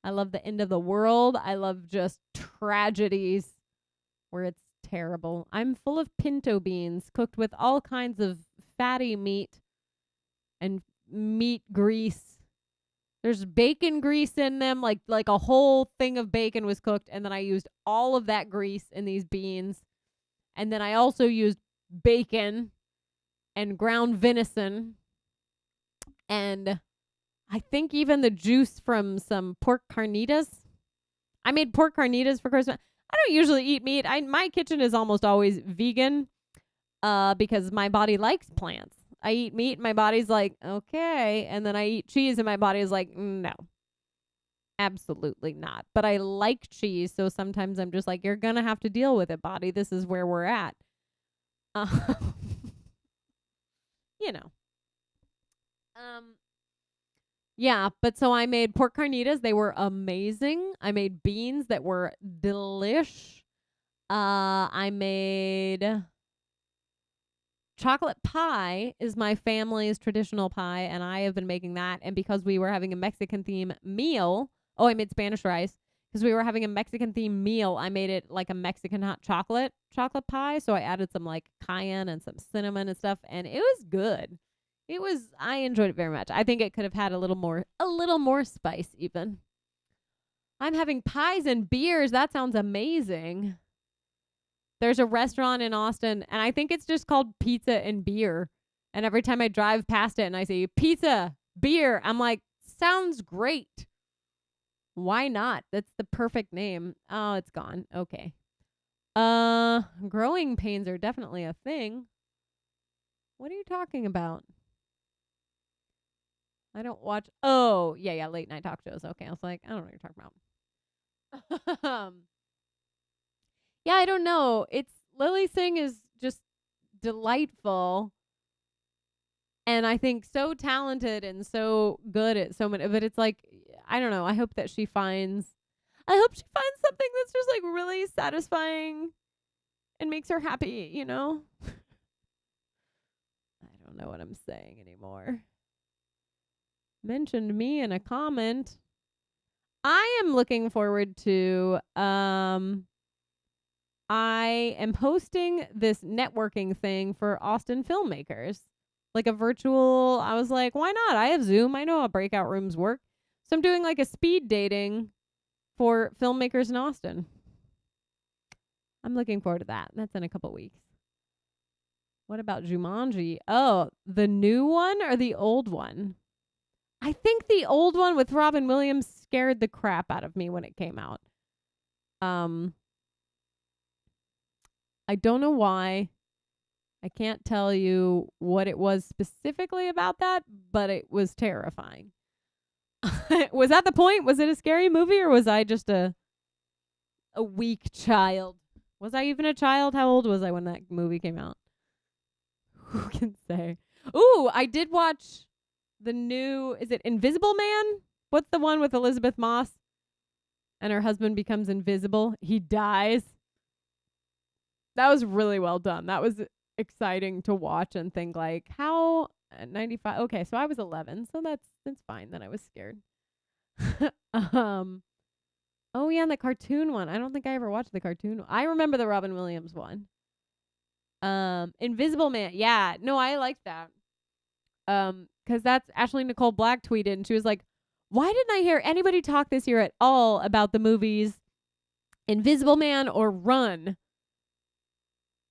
I love the end of the world. I love just tragedies where it's terrible. I'm full of pinto beans cooked with all kinds of fatty meat and meat grease. There's bacon grease in them, like a whole thing of bacon was cooked, and then I used all of that grease in these beans. And then I also used bacon and ground venison and I think even the juice from some pork carnitas. I made pork carnitas for Christmas. I don't usually eat meat. My kitchen is almost always vegan because my body likes plants. I eat meat, my body's like, okay. And then I eat cheese, and my body is like, no. Absolutely not. But I like cheese, so sometimes I'm just like, you're going to have to deal with it, body. This is where we're at. You know. Yeah, but so I made pork carnitas. They were amazing. I made beans that were delish. I made chocolate pie is my family's traditional pie, and I have been making that. And because we were having a Mexican theme meal, I made Spanish rice. Because we were having a Mexican theme meal, I made it like a Mexican hot chocolate pie. So I added some like cayenne and some cinnamon and stuff, and it was good. I enjoyed it very much. I think it could have had a little more spice even. I'm having pies and beers. That sounds amazing. There's a restaurant in Austin, and I think it's just called Pizza and Beer. And every time I drive past it and I say pizza, beer, I'm like, sounds great. Why not? That's the perfect name. Oh, it's gone. Okay. Growing pains are definitely a thing. What are you talking about? I don't watch. Oh, yeah, late night talk shows. Okay, I was like, I don't know what you're talking about. Yeah, I don't know. It's Lily Singh is just delightful, and I think so talented and so good at so many. But it's like, I don't know. I hope she finds something that's just like really satisfying and makes her happy. You know. I don't know what I'm saying anymore. Mentioned me in a comment. I am looking forward to I am hosting this networking thing for Austin filmmakers. Like a virtual, I was like, why not? I have Zoom. I know how breakout rooms work. So I'm doing like a speed dating for filmmakers in Austin. I'm looking forward to that. That's in a couple weeks. What about Jumanji? Oh, the new one or the old one? I think the old one with Robin Williams scared the crap out of me when it came out. I don't know why. I can't tell you what it was specifically about that, but it was terrifying. Was that the point? Was it a scary movie, or was I just a weak child? Was I even a child? How old was I when that movie came out? Who can say? Ooh, I did watch the new, is it Invisible Man? What's the one with Elizabeth Moss? And her husband becomes invisible. He dies. That was really well done. That was exciting to watch and think like, how 95. Okay, so I was 11, so that's fine that I was scared. Oh yeah, and the cartoon one. I don't think I ever watched the cartoon. I remember the Robin Williams one. Invisible Man. Yeah, no, I liked that. Cuz that's Ashley Nicole Black tweeted and she was like, "Why didn't I hear anybody talk this year at all about the movies Invisible Man or Run?"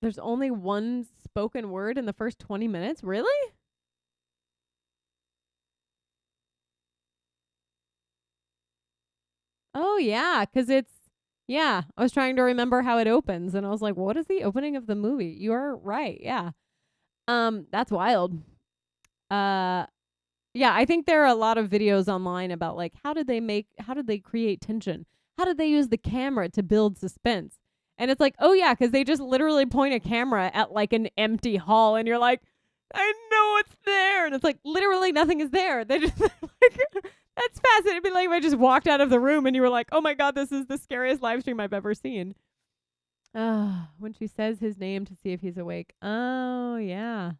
There's only one spoken word in the first 20 minutes? Really? Oh, yeah, because I was trying to remember how it opens, and I was like, what is the opening of the movie? You are right, yeah. That's wild. Uh, yeah, I think there are a lot of videos online about, like, how did they create tension? How did they use the camera to build suspense? And it's like, oh, yeah, because they just literally point a camera at, like, an empty hall, and you're like, I know it's there. And it's like, literally nothing is there. They just, like, that's fascinating. It'd be like if I just walked out of the room and you were like, oh my God, this is the scariest live stream I've ever seen. When she says his name to see if he's awake. Oh, yeah.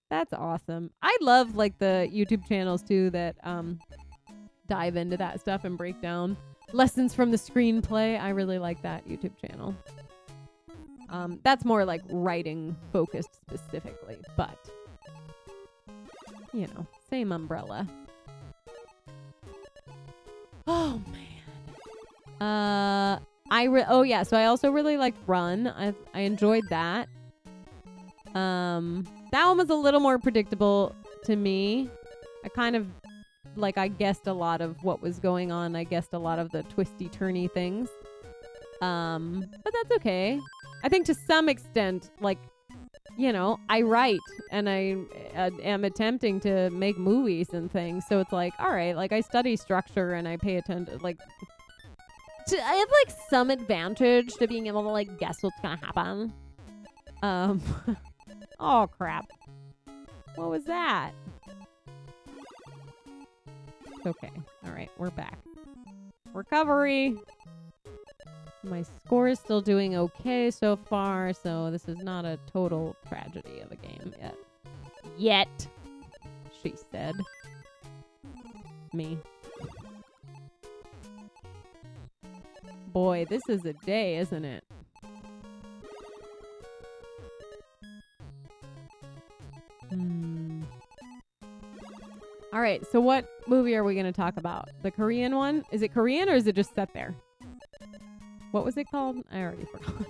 That's awesome. I love like the YouTube channels too that dive into that stuff and break down lessons from the screenplay. I really like that YouTube channel. That's more like writing focused specifically, but you know, same umbrella. Oh man. So I also really liked Run. I enjoyed that. That one was a little more predictable to me. I kind of I guessed a lot of what was going on. I guessed a lot of the twisty turny things. But that's okay. I think to some extent, I write and I am attempting to make movies and things. So it's like, all right, I study structure and I pay attention. I have some advantage to being able to guess what's gonna happen. Oh crap! What was that? Okay, all right, we're back. Recovery. My score is still doing okay so far, so this is not a total tragedy of a game yet. Yet, she said. Me. Boy, this is a day, isn't it? All right, so what movie are we going to talk about? The Korean one? Is it Korean or is it just set there? What was it called? I already forgot.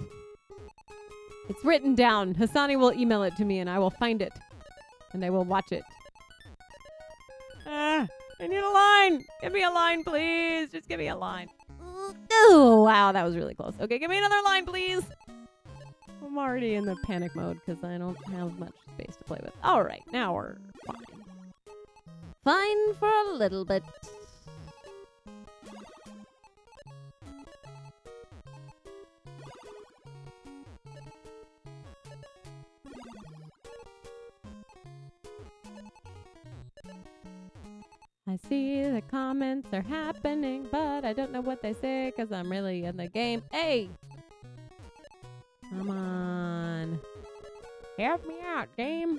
It's written down. Hassani will email it to me and I will find it. And I will watch it. I need a line. Give me a line, please. Just give me a line. Oh, wow, that was really close. Okay, give me another line, please. I'm already in the panic mode because I don't have much space to play with. All right, now we're fine. Fine for a little bit. I see the comments are happening, but I don't know what they say because I'm really in the game. Hey! Come on. Help me out, game.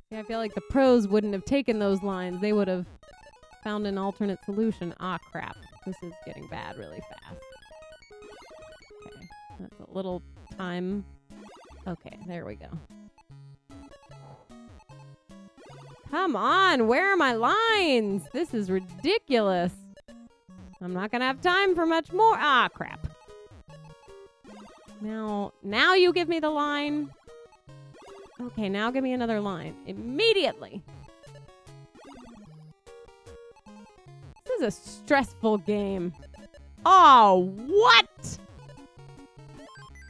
Yeah, I feel like the pros wouldn't have taken those lines. They would have found an alternate solution. Ah, crap. This is getting bad really fast. Okay, that's a little time. Okay, there we go. Come on, where are my lines? This is ridiculous. I'm not gonna have time for much more. Ah, crap. Now you give me the line. Okay, now give me another line. Immediately. This is a stressful game. Oh, what?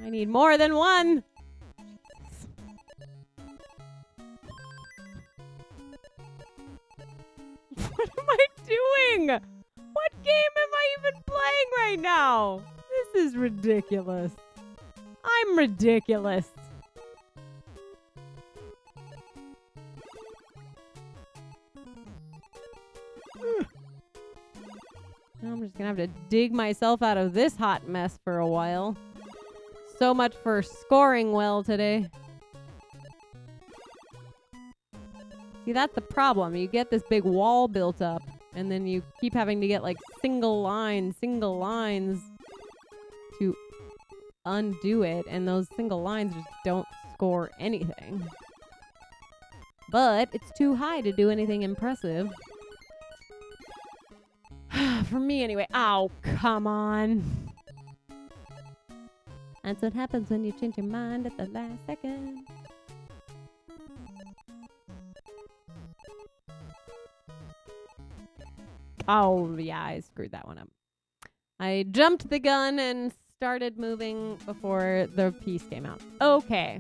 I need more than one. What am I doing? What game am I even playing right now? This is ridiculous. I'm ridiculous. Now I'm just gonna have to dig myself out of this hot mess for a while. So much for scoring well today. See, that's the problem. You get this big wall built up, and then you keep having to get like single lines to undo it, and those single lines just don't score anything. But it's too high to do anything impressive. For me anyway. Oh, come on. That's what happens when you change your mind at the last second. Oh, yeah, I screwed that one up. I jumped the gun and started moving before the piece came out. Okay.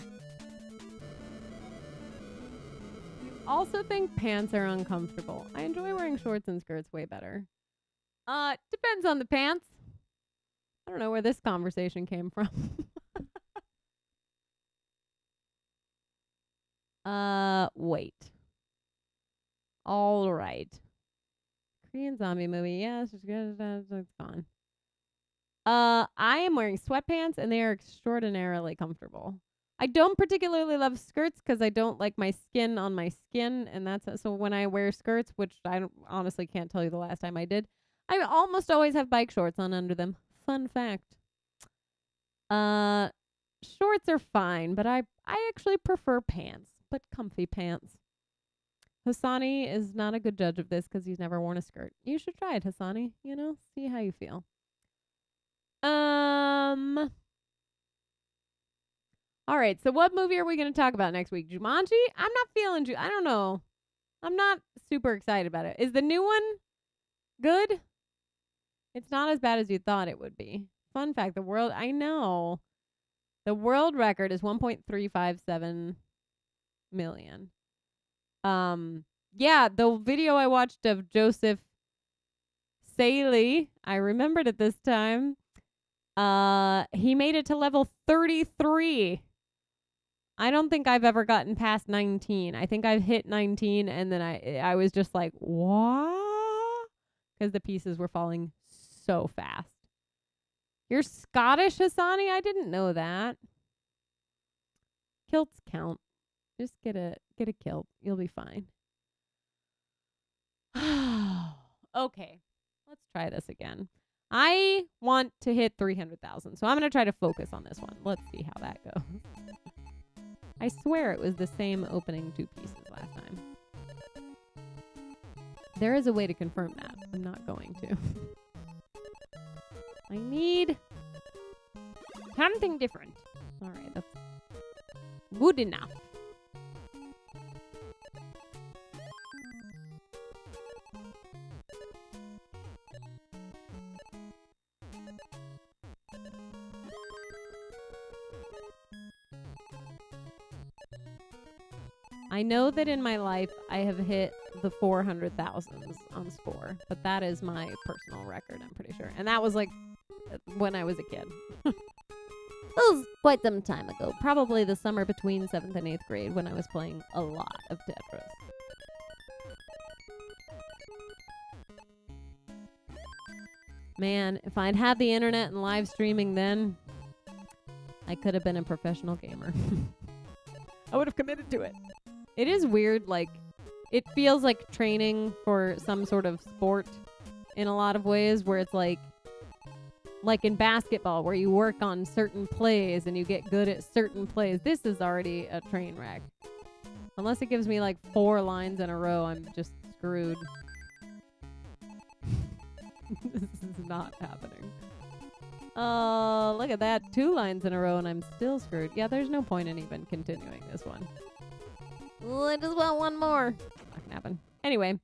Also think pants are uncomfortable. I enjoy wearing shorts and skirts way better. Depends on the pants. I don't know where this conversation came from. Wait. All right. Korean zombie movie. Yeah, it's gone. I am wearing sweatpants and they are extraordinarily comfortable. I don't particularly love skirts because I don't like my skin on my skin, and that's so when I wear skirts, which I honestly can't tell you the last time I did, I almost always have bike shorts on under them. Fun fact. Shorts are fine, but I actually prefer pants, but comfy pants. Hassani is not a good judge of this because he's never worn a skirt. You should try it, Hassani. You know, see how you feel. All right, so what movie are we going to talk about next week? Jumanji? I'm not feeling I don't know. I'm not super excited about it. Is the new one good? It's not as bad as you thought it would be. Fun fact, I know. The world record is 1.357 million. Yeah, the video I watched of Joseph Saley, I remembered it this time. He made it to level 33. I don't think I've ever gotten past 19. I think I've hit 19 and then I was just like, what? Because the pieces were falling so fast. You're Scottish, Hassani? I didn't know that. Kilts count. Just get a kilt. You'll be fine. Okay. Let's try this again. I want to hit 300,000, so I'm going to try to focus on this one. Let's see how that goes. I swear it was the same opening two pieces last time. There is a way to confirm that. I'm not going to. I need something different. All right, that's good enough. I know that in my life I have hit the 400,000s on score, but that is my personal record, I'm pretty sure. And that was like when I was a kid. That was quite some time ago. Probably the summer between 7th and 8th grade when I was playing a lot of Tetris. Man, if I'd had the internet and live streaming then, I could have been a professional gamer. I would have committed to it. It is weird, like, it feels like training for some sort of sport in a lot of ways, where it's like in basketball, where you work on certain plays and you get good at certain plays. This is already a train wreck. Unless it gives me like 4 lines in a row, I'm just screwed. This is not happening. Look at that. 2 lines in a row and I'm still screwed. Yeah, there's no point in even continuing this one. I just want one more. Not gonna happen. Anyway.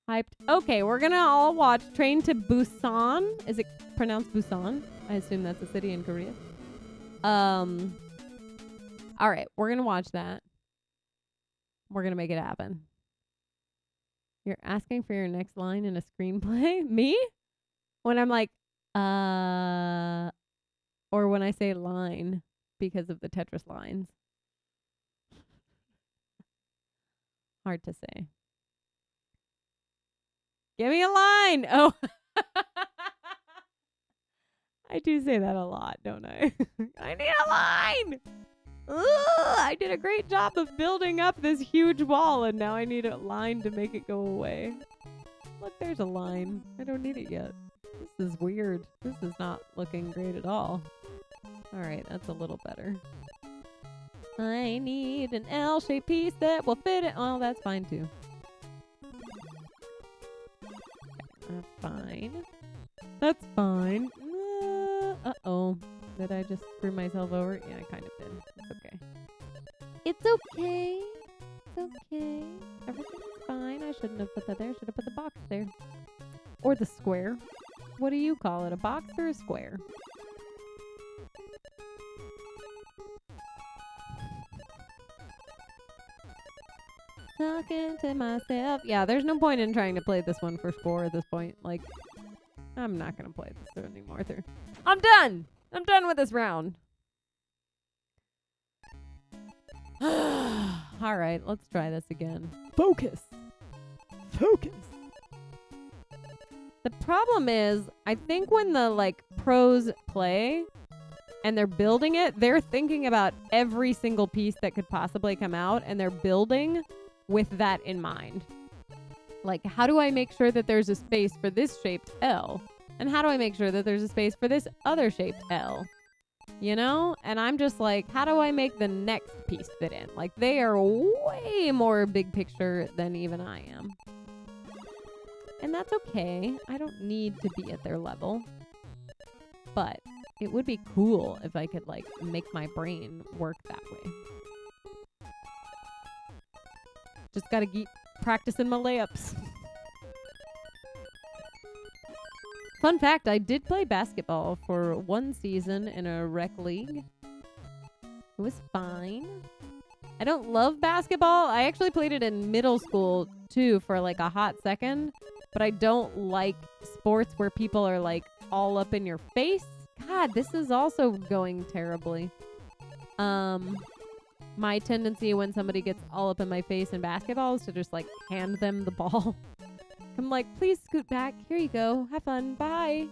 Hyped. Okay, we're gonna all watch Train to Busan. Is it pronounced Busan? I assume that's a city in Korea. Alright, we're gonna watch that. We're gonna make it happen. You're asking for your next line in a screenplay? Me? When I'm like, or when I say line because of the Tetris lines. Hard to say. Give me a line. Oh. I do say that a lot, don't I? I need a line. Ugh, I did a great job of building up this huge wall, and now I need a line to make it go away. Look, there's a line. I don't need it yet. This is weird. This is not looking great at all. Alright, that's a little better. I need an L-shaped piece that will fit it. Oh, that's fine too. That's fine. That's fine. Uh-oh. Did I just screw myself over? Yeah, I kind of did. It's okay. It's okay. It's okay. Everything's fine. I shouldn't have put that there. I should have put the box there. Or the square. What do you call it? A box or a square? Talking to myself. Yeah, there's no point in trying to play this one for score at this point. Like, I'm not going to play this anymore. I'm done! I'm done with this round. Alright, let's try this again. Focus! Focus! The problem is, I think when the, like, pros play and they're building it, they're thinking about every single piece that could possibly come out, and they're building with that in mind. Like, how do I make sure that there's a space for this shaped L? And how do I make sure that there's a space for this other shaped L? You know? And I'm just like, how do I make the next piece fit in? Like, they are way more big picture than even I am. And that's okay. I don't need to be at their level. But it would be cool if I could, like, make my brain work that way. Just gotta keep practicing my layups. Fun fact, I did play basketball for 1 season in a rec league. It was fine. I don't love basketball. I actually played it in middle school, too, for like a hot second. But I don't like sports where people are like all up in your face. God, this is also going terribly. My tendency when somebody gets all up in my face in basketball is to just like hand them the ball. I'm like, please scoot back. Here you go. Have fun. Bye.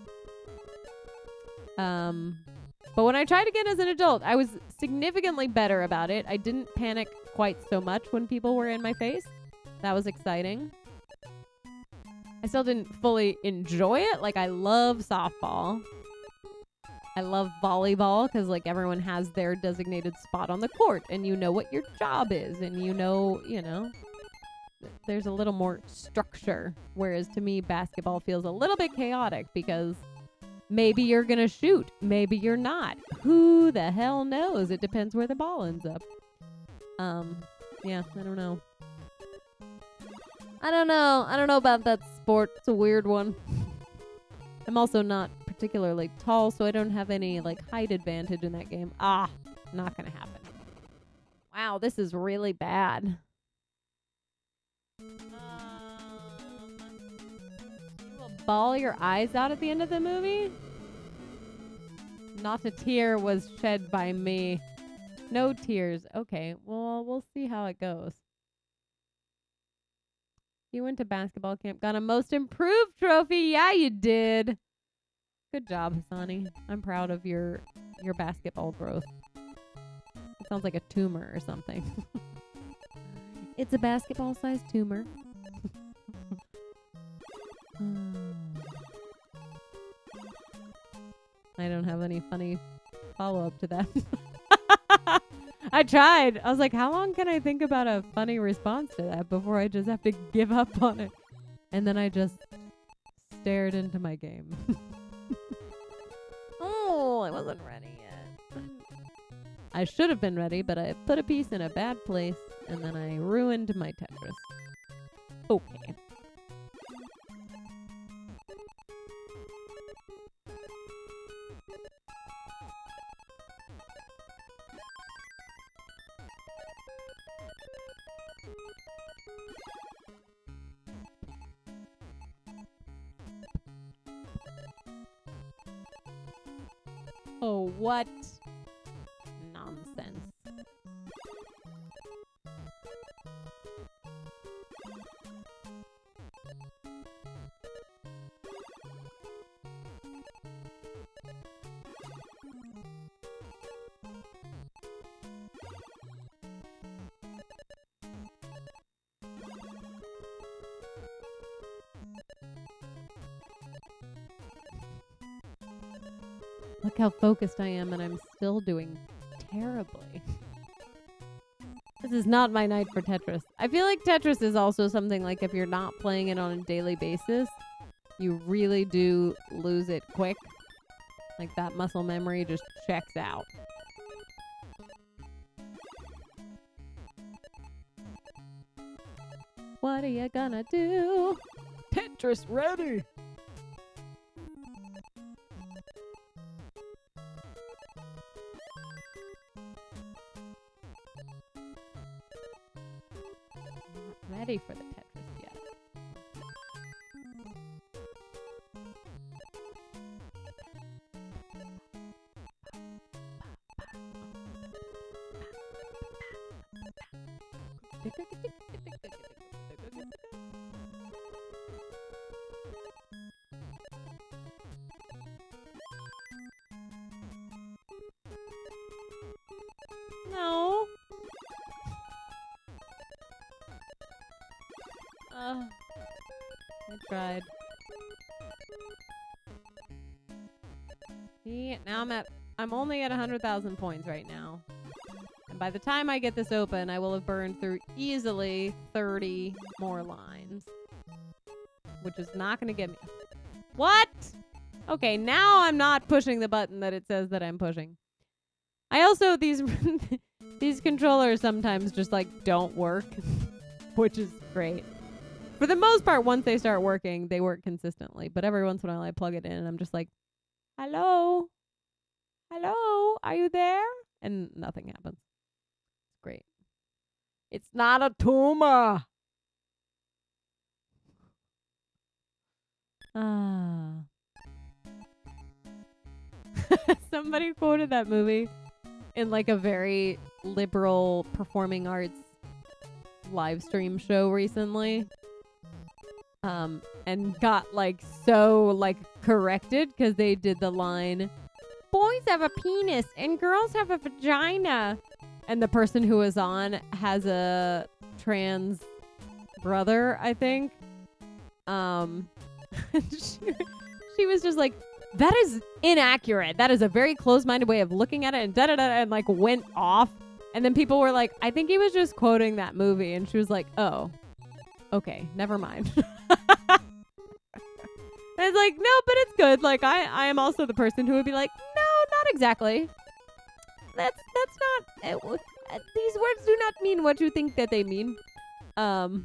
But when I tried again as an adult, I was significantly better about it. I didn't panic quite so much when people were in my face. That was exciting. I still didn't fully enjoy it. Like, I love softball. I love volleyball because, like, everyone has their designated spot on the court and you know what your job is and you know, there's a little more structure. Whereas to me, basketball feels a little bit chaotic because maybe you're going to shoot. Maybe you're not. Who the hell knows? It depends where the ball ends up. Yeah, I don't know. I don't know about that sport. It's a weird one. I'm also not particularly tall, so I don't have any, like, height advantage in that game. Not gonna happen. Wow, this is really bad. You will bawl your eyes out at the end of the movie? Not a tear was shed by me. No tears. Okay, well, we'll see how it goes. You went to basketball camp, got a most improved trophy. Yeah, you did. Good job, Hasani. I'm proud of your basketball growth. It sounds like a tumor or something. It's a basketball-sized tumor. I don't have any funny follow-up to that. I tried. I was like, how long can I think about a funny response to that before I just have to give up on it? And then I just stared into my game. Oh, I wasn't ready yet. I should have been ready, but I put a piece in a bad place, and then I ruined my Tetris. Okay. Oh, what nonsense. Look how focused I am, and I'm still doing terribly. This is not my night for Tetris. I feel like Tetris is also something like if you're not playing it on a daily basis, you really do lose it quick. Like that muscle memory just checks out. What are you gonna do? Tetris ready! Ready for the Tetris yet. No. I tried. See, now I'm only at 100,000 points right now. And by the time I get this open, I will have burned through easily 30 more lines. Which is not going to get me. What? Okay, now I'm not pushing the button that it says that I'm pushing. I also, these controllers sometimes just like don't work, which is great. For the most part, once they start working, they work consistently. But every once in a while, I plug it in and I'm just like, hello? Hello? Are you there? And nothing happens. It's great. It's not a tumor. Somebody quoted that movie in like a very liberal performing arts live stream show recently. And got like so like corrected because they did the line, boys have a penis and girls have a vagina. And the person who was on has a trans brother, I think. She was just like, that is inaccurate. That is a very closed-minded way of looking at it, and da-da-da, and like went off. And then people were like, I think he was just quoting that movie. And she was like, oh, okay, never mind. And it's like, no, but it's good. Like, I am also the person who would be like, no, not exactly. That's not, these words do not mean what you think that they mean. But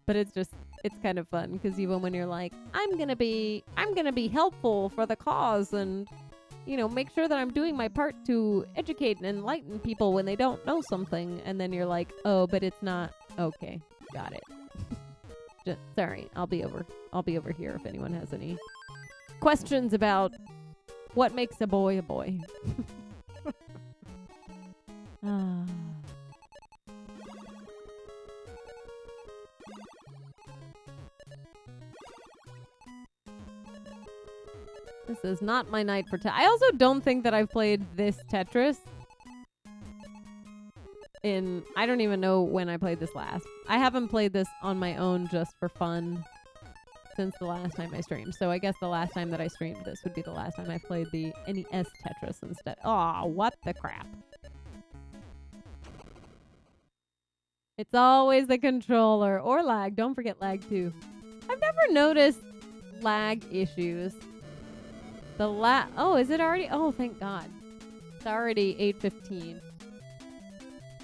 it's kind of fun because even when you're like, I'm gonna be helpful for the cause and make sure that I'm doing my part to educate and enlighten people when they don't know something. And then you're like, oh, but it's not. Okay, got it. Sorry, I'll be over here if anyone has any questions about what makes a boy a boy. This is not my night for I also don't think that I've played this Tetris in... I don't even know when I played this last. I haven't played this on my own just for fun since the last time I streamed. So I guess the last time that I streamed this would be the last time I played the NES Tetris instead. Aw, what the crap. It's always the controller. Or lag. Don't forget lag too. I've never noticed lag issues. Oh, is it already? Oh, thank God. It's already 8:15.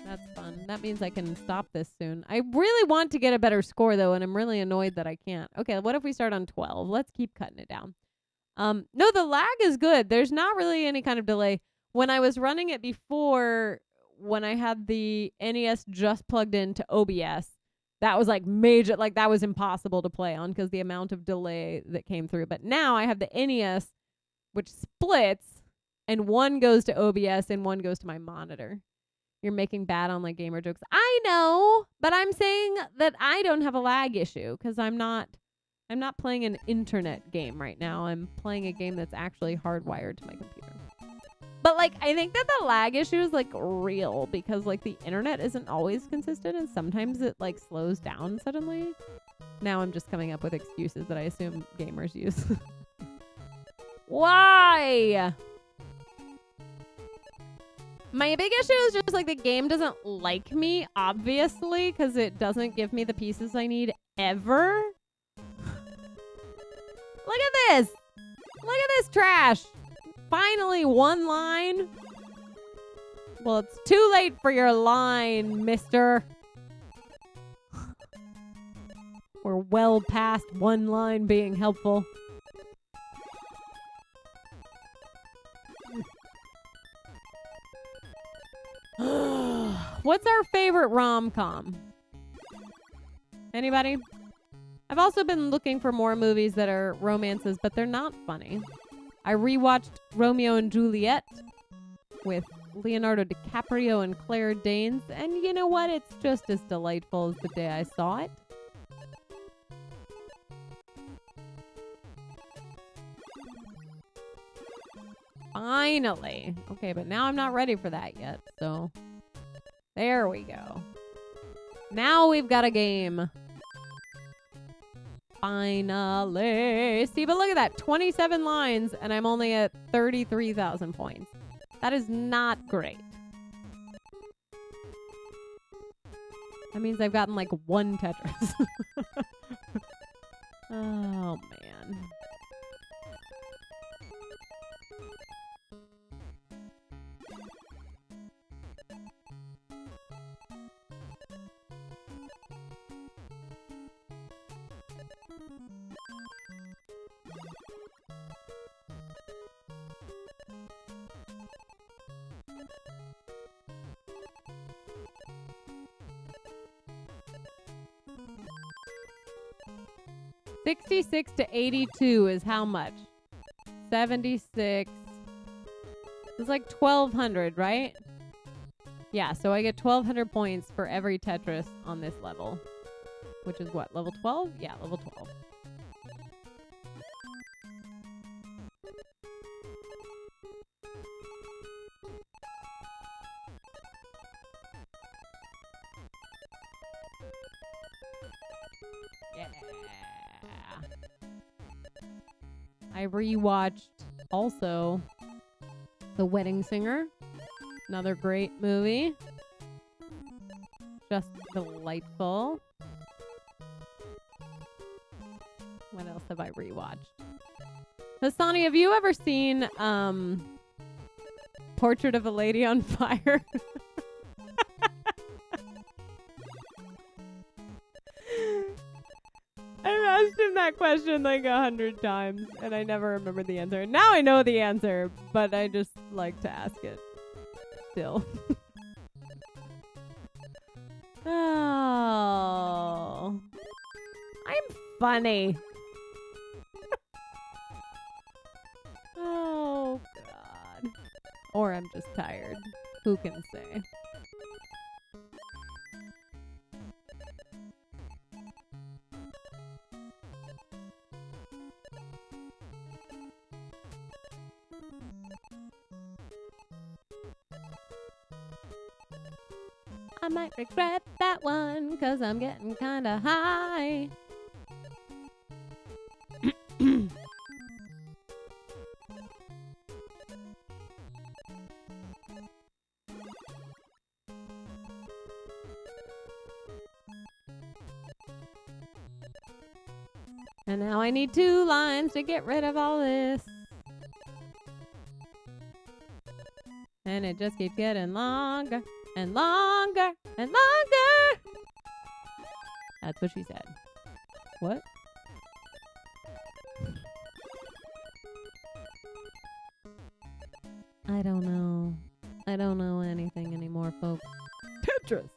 That's fun. That means I can stop this soon. I really want to get a better score, though, and I'm really annoyed that I can't. Okay, what if we start on 12? Let's keep cutting it down. No, the lag is good. There's not really any kind of delay. When I was running it before, when I had the NES just plugged into OBS, that was like major, like that was impossible to play on because the amount of delay that came through. But now I have the NES, which splits, and one goes to OBS and one goes to my monitor. You're making bad online gamer jokes. I know, but I'm saying that I don't have a lag issue because I'm not playing an internet game right now. I'm playing a game that's actually hardwired to my computer. But like, I think that the lag issue is like real because like the internet isn't always consistent and sometimes it like slows down suddenly. Now I'm just coming up with excuses that I assume gamers use. Why? My big issue is just like the game doesn't like me, obviously, because it doesn't give me the pieces I need ever. Look at this. Look at this trash. Finally, one line. Well, it's too late for your line, mister. We're well past one line being helpful. What's our favorite rom-com? Anybody? I've also been looking for more movies that are romances, but they're not funny. I rewatched Romeo and Juliet with Leonardo DiCaprio and Claire Danes, and you know what? It's just as delightful as the day I saw it. Finally. Okay, but now I'm not ready for that yet, so there we go. Now we've got a game. Finally. See, but look at that. 27 lines, and I'm only at 33,000 points. That is not great. That means I've gotten like one Tetris. Oh, man. $66 to $82 is how much? 76. It's like 1,200, right? Yeah, so I get 1,200 points for every Tetris on this level. Which is what, level 12? Yeah, level 12. Yeah. I rewatched also The Wedding Singer. Another great movie. Just delightful. What else have I rewatched? Hassani, have you ever seen Portrait of a Lady on Fire? I'm asked him that question like 100 times, and I never remember the answer. Now I know the answer, but I just like to ask it still. Oh, I'm funny. Oh, God. Or I'm just tired. Who can say? I might regret that one, 'cause I'm getting kinda high. And now I need 2 lines to get rid of all this. And it just keeps getting longer and longer and longer. That's what she said. What? I don't know. I don't know anything anymore, folks. Tetris.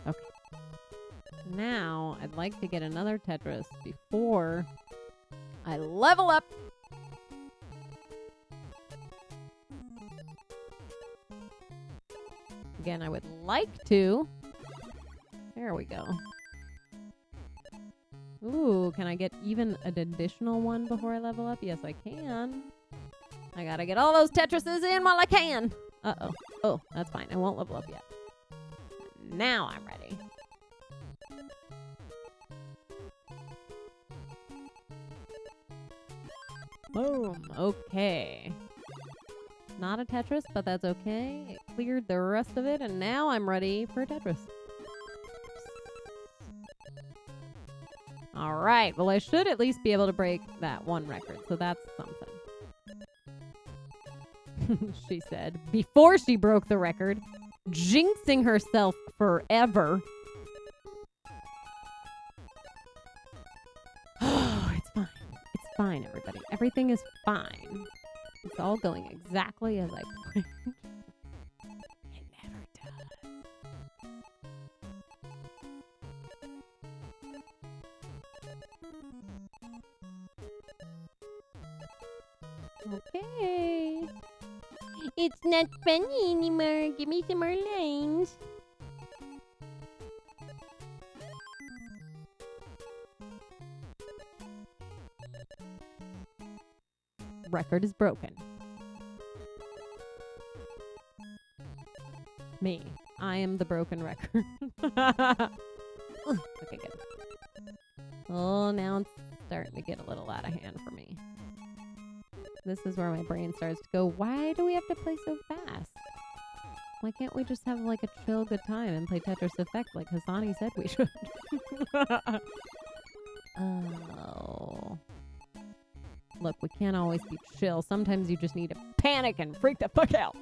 Okay. Now, I'd like to get another Tetris before I level up. Again, I would like to. There we go. Ooh, can I get even an additional one before I level up? Yes, I can. I gotta get all those Tetrises in while I can. Uh-oh. Oh, that's fine. I won't level up yet. Now I'm ready. Boom. Okay. Not a Tetris, but that's okay. It cleared the rest of it, and now I'm ready for Tetris. All right. Well, I should at least be able to break that one record, so that's something. She said, before she broke the record, jinxing herself forever. Oh, it's fine. It's fine, everybody. Everything is fine. It's all going exactly as I planned. It never does. Okay. It's not funny anymore. Give me some more lines. Record is broken. Me. I am the broken record. Okay, good. Oh, now it's starting to get a little out of hand for me. This is where my brain starts to go, why do we have to play so fast? Why can't we just have like a chill good time and play Tetris Effect like Hassani said we should? Oh. Look, we can't always be chill. Sometimes you just need to panic and freak the fuck out.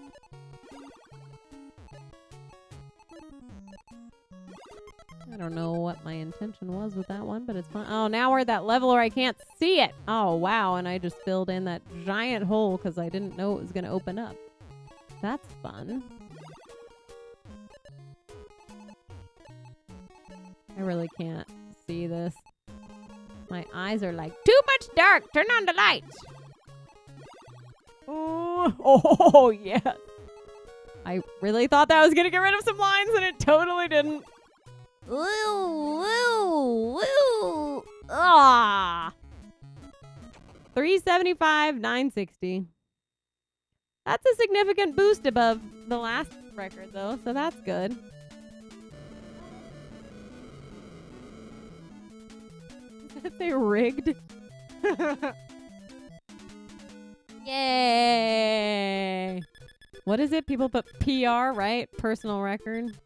I don't know what my intention was with that one, but it's fine. Oh, now we're at that level where I can't see it. Oh, wow. And I just filled in that giant hole because I didn't know it was going to open up. That's fun. I really can't see this. My eyes are like, too much dark. Turn on the lights. Oh, yes. I really thought that was going to get rid of some lines, and it totally didn't. Woo, woo, woo. Ah. 375, 960. That's a significant boost above the last record, though, so that's good. Did they rigged? Yay! What is it? People put PR, right? Personal record.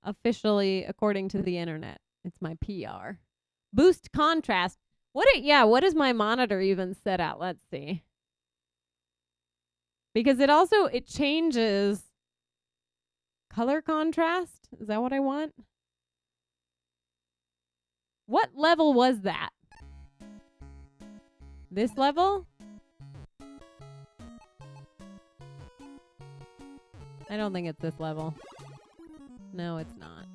Officially, according to the internet, it's my PR. Boost contrast. What is my monitor even set at? Let's see. Because it changes color contrast. Is that what I want? What level was that? This level? I don't think it's this level. No, it's not.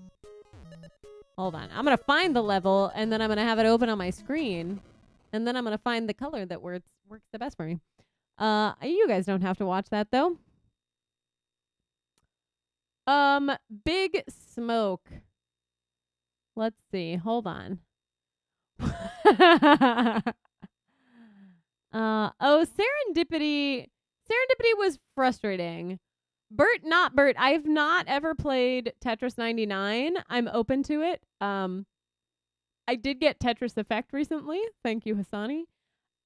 Hold on. I'm going to find the level, and then I'm going to have it open on my screen. And then I'm going to find the color that works the best for me. You guys don't have to watch that, though. Big Smoke. Let's see. Hold on. Serendipity. Serendipity was frustrating. Not Bert. I've not ever played Tetris 99. I'm open to it. I did get Tetris Effect recently. Thank you, Hassani.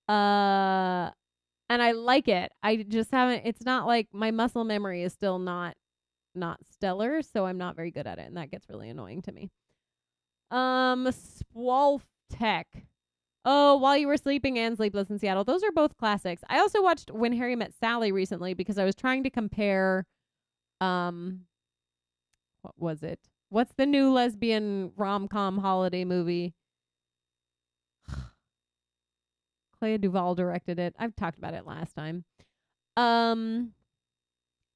And I like it. I just haven't. It's not like my muscle memory is still not stellar, so I'm not very good at it, and that gets really annoying to me. Swolf Tech. Oh, While You Were Sleeping and Sleepless in Seattle. Those are both classics. I also watched When Harry Met Sally recently because I was trying to compare, what was it? What's the new lesbian rom-com holiday movie? Clea Duvall directed it. I've talked about it last time. I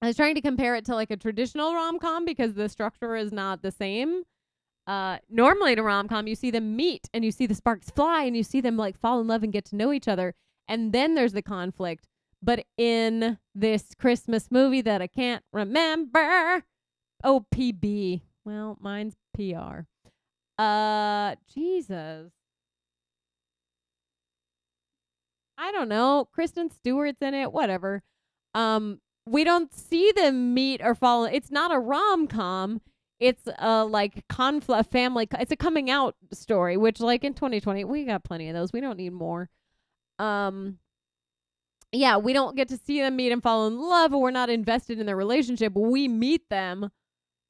was trying to compare it to like a traditional rom-com because the structure is not the same. Normally in a rom-com, you see them meet and you see the sparks fly and you see them like fall in love and get to know each other. And then there's the conflict. But in this Christmas movie that I can't remember, PB. Well, mine's PR. Jesus. I don't know. Kristen Stewart's in it. Whatever. We don't see them meet or fall. It's not a rom-com. It's like conflict, family. It's a coming out story, which like in 2020 we got plenty of those. We don't need more. Yeah, we don't get to see them meet and fall in love, or we're not invested in their relationship. We meet them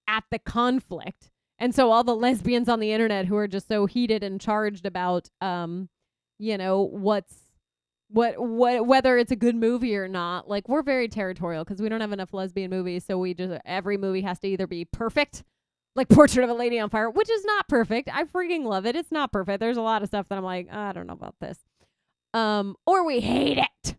at the conflict, and so all the lesbians on the internet who are just so heated and charged about, whether it's a good movie or not. Like we're very territorial because we don't have enough lesbian movies, so every movie has to either be perfect. Like Portrait of a Lady on Fire, which is not perfect. I freaking love it. It's not perfect. There's a lot of stuff that I'm like, I don't know about this. Or we hate it.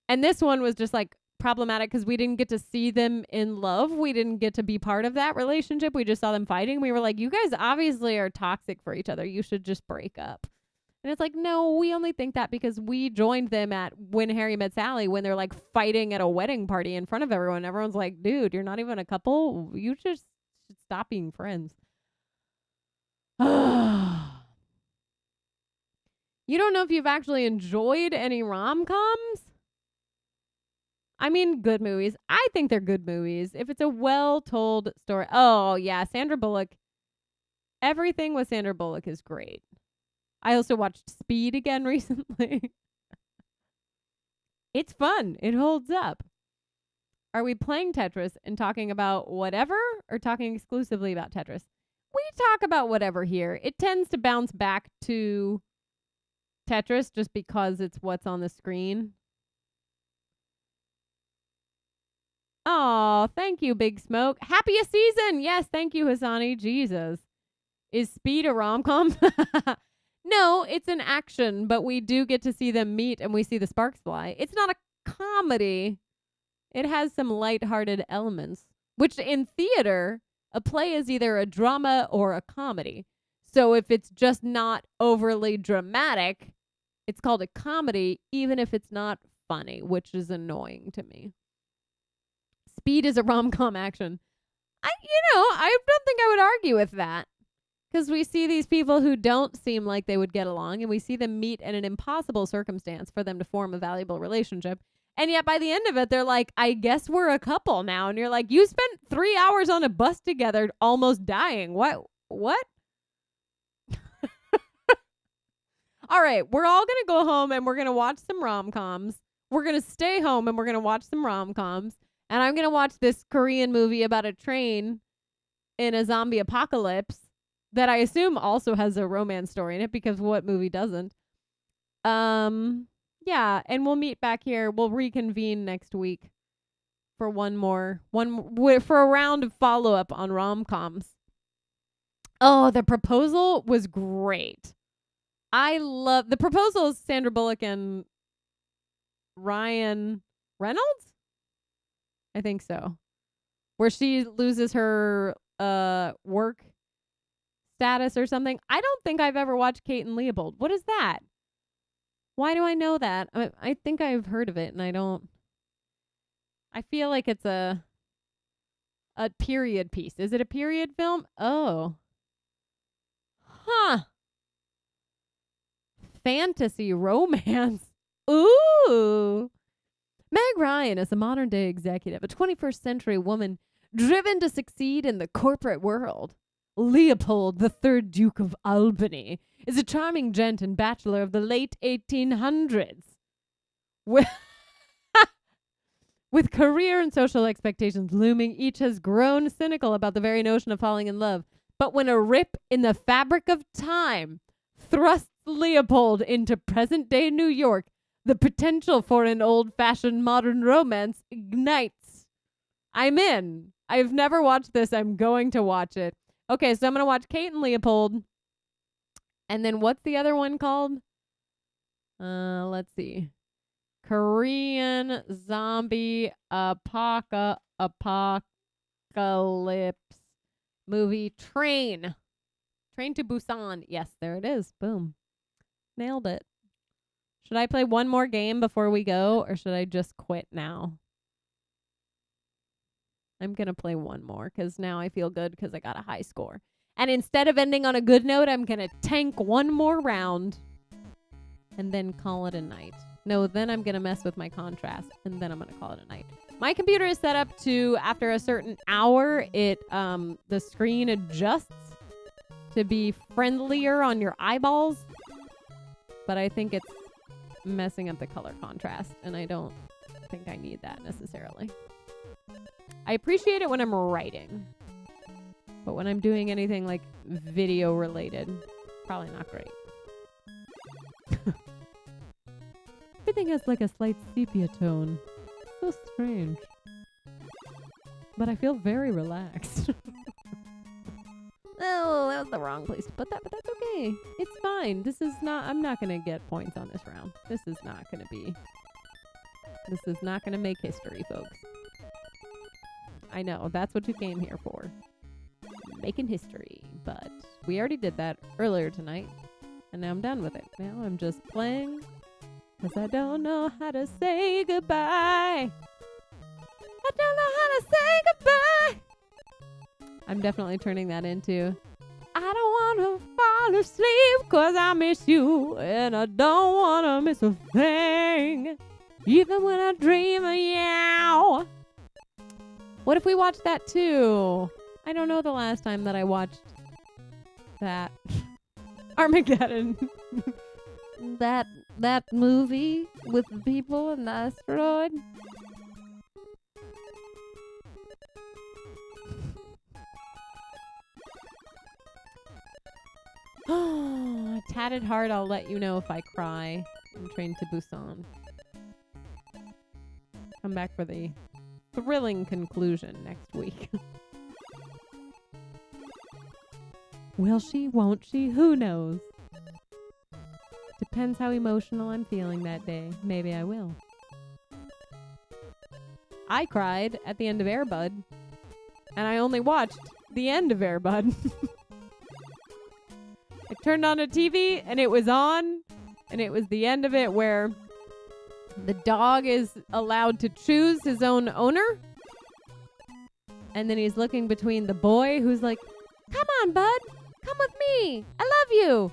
And this one was just like problematic because we didn't get to see them in love. We didn't get to be part of that relationship. We just saw them fighting. We were like, you guys obviously are toxic for each other. You should just break up. And it's like, no, we only think that because we joined them at When Harry Met Sally when they're like fighting at a wedding party in front of everyone. Everyone's like, dude, you're not even a couple. You just should stop being friends. You don't know if you've actually enjoyed any rom-coms? I mean, good movies. I think they're good movies. If it's a well-told story. Oh, yeah, Sandra Bullock. Everything with Sandra Bullock is great. I also watched Speed again recently. It's fun. It holds up. Are we playing Tetris and talking about whatever or talking exclusively about Tetris? We talk about whatever here. It tends to bounce back to Tetris just because it's what's on the screen. Oh, thank you, Big Smoke. Happiest season. Yes, thank you, Hassani. Jesus. Is Speed a rom-com? No, it's an action, but we do get to see them meet and we see the sparks fly. It's not a comedy. It has some lighthearted elements, which in theater, a play is either a drama or a comedy. So if it's just not overly dramatic, it's called a comedy, even if it's not funny, which is annoying to me. Speed is a rom-com action. I don't think I would argue with that. Because we see these people who don't seem like they would get along, and we see them meet in an impossible circumstance for them to form a valuable relationship. And yet by the end of it, they're like, I guess we're a couple now. And you're like, you spent 3 hours on a bus together almost dying. What? All right, we're all going to go home and we're going to watch some rom-coms. We're going to stay home and we're going to watch some rom-coms. And I'm going to watch this Korean movie about a train in a zombie apocalypse that I assume also has a romance story in it, because what movie doesn't? Yeah, and we'll meet back here. We'll reconvene next week for for a round of follow-up on rom-coms. Oh, The Proposal was great. I love The Proposal is Sandra Bullock and Ryan Reynolds? I think so. Where she loses her work status or something. I don't think I've ever watched Kate and Leopold. What is that? Why do I know that? I think I've heard of it and I don't. I feel like it's a period piece. Is it a period film? Oh. Huh. Fantasy romance. Ooh. Meg Ryan is a modern day executive, a 21st century woman driven to succeed in the corporate world. Leopold, the third Duke of Albany, is a charming gent and bachelor of the late 1800s. With career and social expectations looming, each has grown cynical about the very notion of falling in love. But when a rip in the fabric of time thrusts Leopold into present-day New York, the potential for an old-fashioned modern romance ignites. I'm in. I've never watched this. I'm going to watch it. Okay, so I'm going to watch Kate and Leopold. And then what's the other one called? Let's see. Korean zombie apocalypse movie Train. Train to Busan. Yes, there it is. Boom. Nailed it. Should I play one more game before we go, or should I just quit now? I'm going to play one more because now I feel good because I got a high score. And instead of ending on a good note, I'm going to tank one more round and then call it a night. No, then I'm going to mess with my contrast, and then I'm going to call it a night. My computer is set up to, after a certain hour, the screen adjusts to be friendlier on your eyeballs. But I think it's messing up the color contrast, and I don't think I need that necessarily. I appreciate it when I'm writing, but when I'm doing anything like video related, probably not great. Everything has like a slight sepia tone. So strange. But I feel very relaxed. Oh, that was the wrong place to put that, but that's okay. It's fine. I'm not going to get points on this round. This is not going to make history, folks. I know, that's what you came here for. Making history. But we already did that earlier tonight, and now I'm done with it. Now I'm just playing, because I don't know how to say goodbye. I don't know how to say goodbye. I'm definitely turning that into, I don't want to fall asleep because I miss you, and I don't want to miss a thing, even when I dream of you. What if we watched that too? I don't know the last time that I watched that. Armageddon. that movie with the people and the asteroid. Tatted heart, I'll let you know if I cry. I'm Train to Busan. Come back for the thrilling conclusion next week. Will she? Won't she? Who knows? Depends how emotional I'm feeling that day. Maybe I will. I cried at the end of Air Bud, and I only watched the end of Air Bud. I turned on a TV and it was on, and it was the end of it where the dog is allowed to choose his own owner. And then he's looking between the boy who's like, come on, bud, come with me. I love you.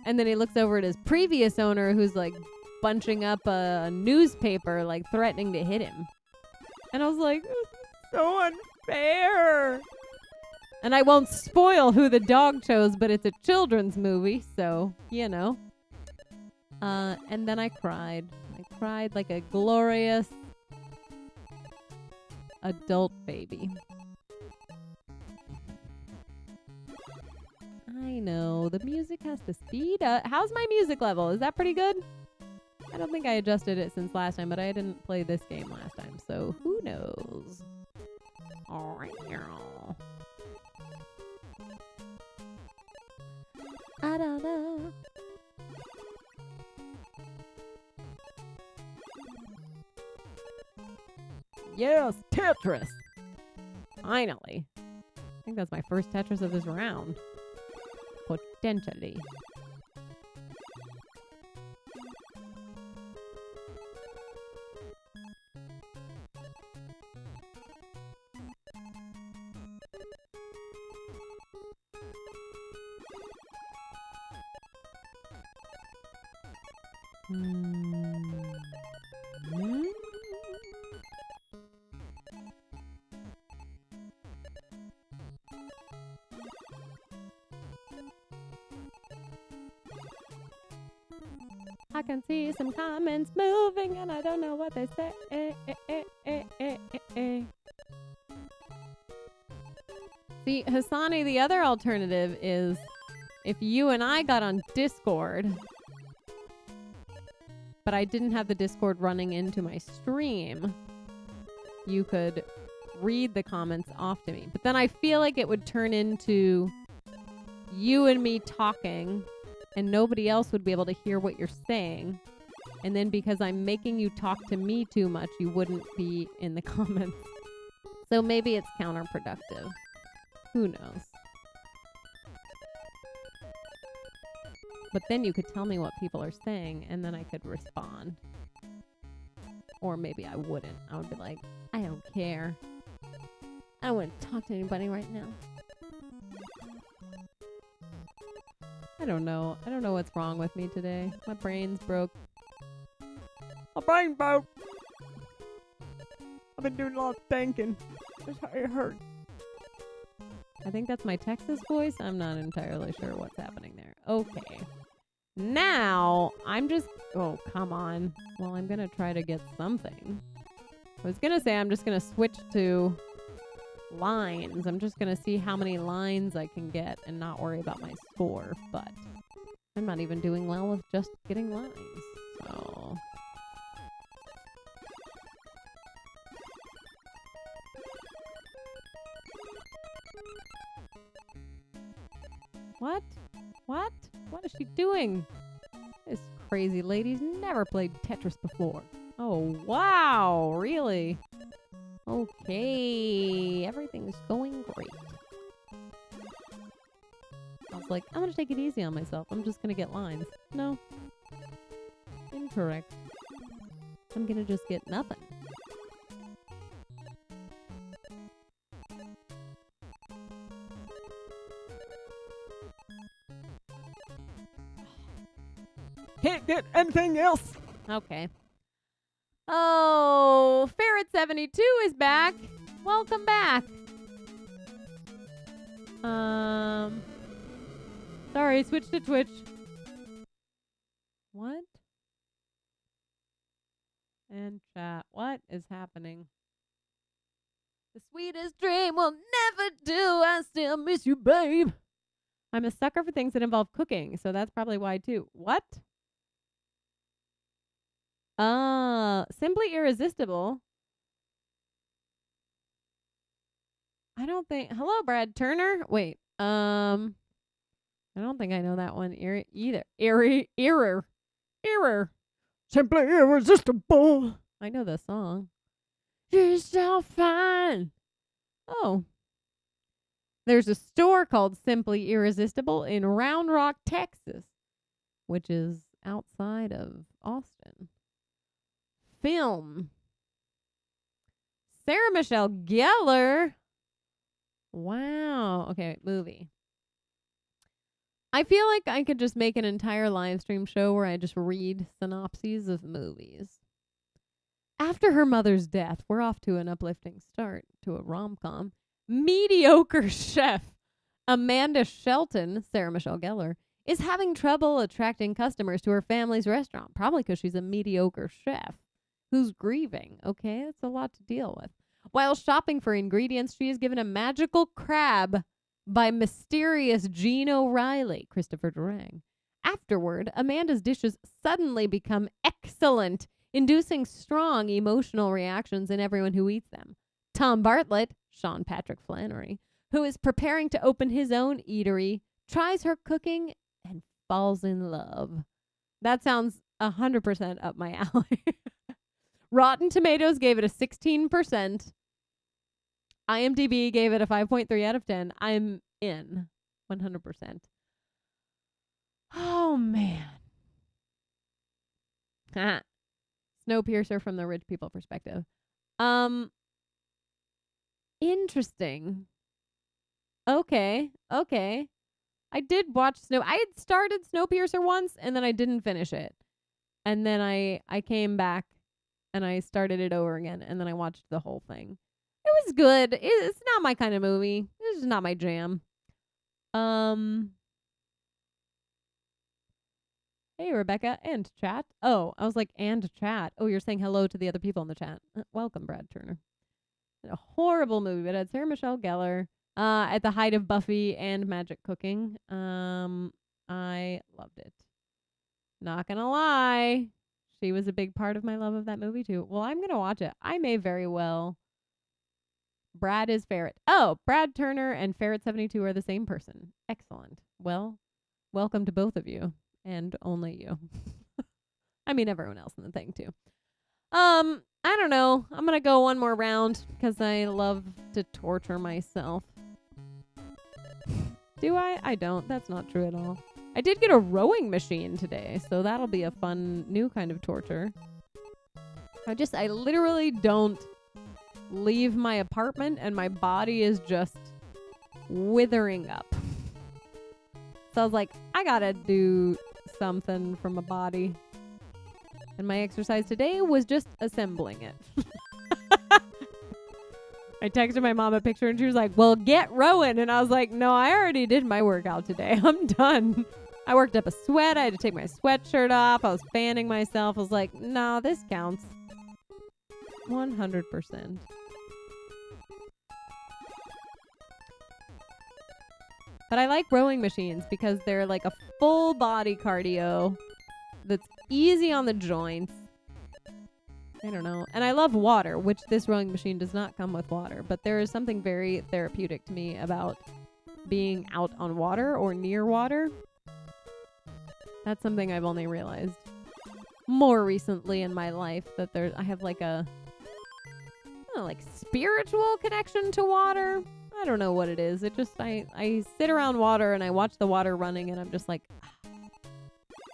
And then he looks over at his previous owner who's like bunching up a newspaper, like threatening to hit him. And I was like, this is so unfair. And I won't spoil who the dog chose, but it's a children's movie, so, you know. And then I cried. I cried like a glorious adult baby. I know, the music has to speed up. How's my music level? Is that pretty good? I don't think I adjusted it since last time, but I didn't play this game last time, so who knows? All right, girl. I don't know. Yes, Tetris! Finally. I think that's my first Tetris of this round. Potentially. I can see some comments moving and I don't know what they say. See, Hassani, the other alternative is if you and I got on Discord, but I didn't have the Discord running into my stream, you could read the comments off to me. But then I feel like it would turn into you and me talking and nobody else would be able to hear what you're saying. And then because I'm making you talk to me too much, you wouldn't be in the comments. So maybe it's counterproductive. Who knows? But then you could tell me what people are saying and then I could respond. Or maybe I wouldn't. I would be like, I don't care. I don't want to talk to anybody right now. I don't know. I don't know what's wrong with me today. My brain's broke. My brain broke. I've been doing a lot of thinking. It hurts. I think that's my Texas voice. I'm not entirely sure what's happening there. Okay. Now, I'm just... Oh, come on. Well, I'm going to try to get something. I was going to say I'm just going to switch to lines. I'm just going to see how many lines I can get and not worry about my score. But I'm not even doing well with just getting lines. So... What? What? What is she doing? This crazy lady's never played Tetris before. Oh, wow. Really? Okay. Everything's going great. I was like, I'm going to take it easy on myself. I'm just going to get lines. No. Incorrect. I'm going to just get nothing. Can't get anything else. Okay. Oh, Ferret72 is back. Welcome back. Sorry, switch to Twitch. What? And chat. What is happening? The sweetest dream will never do. I still miss you, babe. I'm a sucker for things that involve cooking, so that's probably why too. What? Simply Irresistible. I don't think... Hello, Brad Turner. Wait, I don't think I know that one either. Error. Simply Irresistible. I know the song. She's so fine. Oh. There's a store called Simply Irresistible in Round Rock, Texas, which is outside of Austin. Film. Sarah Michelle Gellar. Wow. Okay, movie. I feel like I could just make an entire live stream show where I just read synopses of movies. After her mother's death, we're off to an uplifting start to a rom-com. Mediocre chef Amanda Shelton, Sarah Michelle Gellar, is having trouble attracting customers to her family's restaurant, probably because she's a mediocre chef who's grieving. Okay, that's a lot to deal with. While shopping for ingredients, she is given a magical crab by mysterious Gene O'Reilly, Christopher Durang. Afterward, Amanda's dishes suddenly become excellent, inducing strong emotional reactions in everyone who eats them. Tom Bartlett, Sean Patrick Flannery, who is preparing to open his own eatery, tries her cooking and falls in love. That sounds 100% up my alley. Rotten Tomatoes gave it a 16%. IMDb gave it a 5.3 out of 10. I'm in 100%. Oh, man. Snowpiercer from the rich people perspective. Interesting. Okay. I did watch I had started Snowpiercer once and then I didn't finish it. And then I came back and I started it over again and then I watched the whole thing. It was good. It's not my kind of movie. It's just not my jam. Hey, Rebecca, and chat. Oh, I was like, and chat. Oh, you're saying hello to the other people in the chat. Welcome, Brad Turner. A horrible movie, but it had Sarah Michelle Gellar at the height of Buffy and magic cooking. I loved it. Not gonna lie. She was a big part of my love of that movie, too. Well, I'm gonna watch it. I may very well. Brad is Ferret. Oh, Brad Turner and Ferret72 are the same person. Excellent. Well, welcome to both of you. And only you. I mean, everyone else in the thing, too. I don't know. I'm going to go one more round because I love to torture myself. Do I? I don't. That's not true at all. I did get a rowing machine today, so that'll be a fun new kind of torture. I literally don't leave my apartment and my body is just withering up. So I was like, I gotta do something for my body. And my exercise today was just assembling it. I texted my mom a picture and she was like, well, get rowing. And I was like, no, I already did my workout today. I'm done. I worked up a sweat. I had to take my sweatshirt off. I was fanning myself. I was like, no, this counts. 100%. But I like rowing machines because they're like a full body cardio that's easy on the joints. I don't know. And I love water, which this rowing machine does not come with water. But there is something very therapeutic to me about being out on water or near water. That's something I've only realized more recently in my life, that I have like a spiritual connection to water. I don't know what it is. It just, I sit around water and I watch the water running and I'm just like,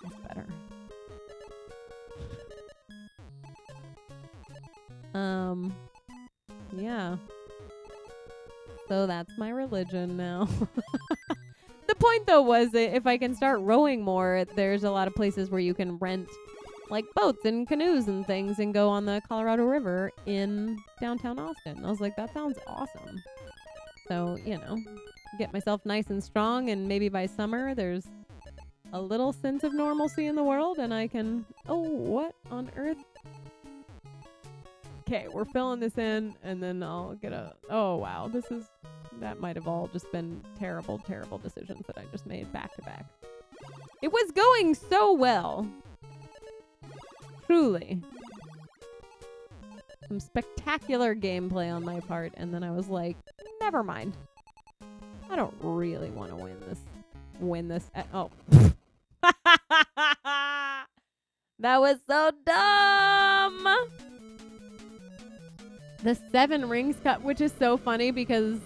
that's better. Yeah. So that's my religion now. The point though was that if I can start rowing more, there's a lot of places where you can rent like boats and canoes and things and go on the Colorado River in downtown Austin. I was like, that sounds awesome. So, get myself nice and strong, and maybe by summer there's a little sense of normalcy in the world and I can, what on earth? Okay, we're filling this in and then I'll get wow, that might have all just been terrible, terrible decisions that I just made back to back. It was going so well. Truly. Some spectacular gameplay on my part, and then I was like, never mind. I don't really want to win this. That was so dumb. The 7 Rings Cup, which is so funny because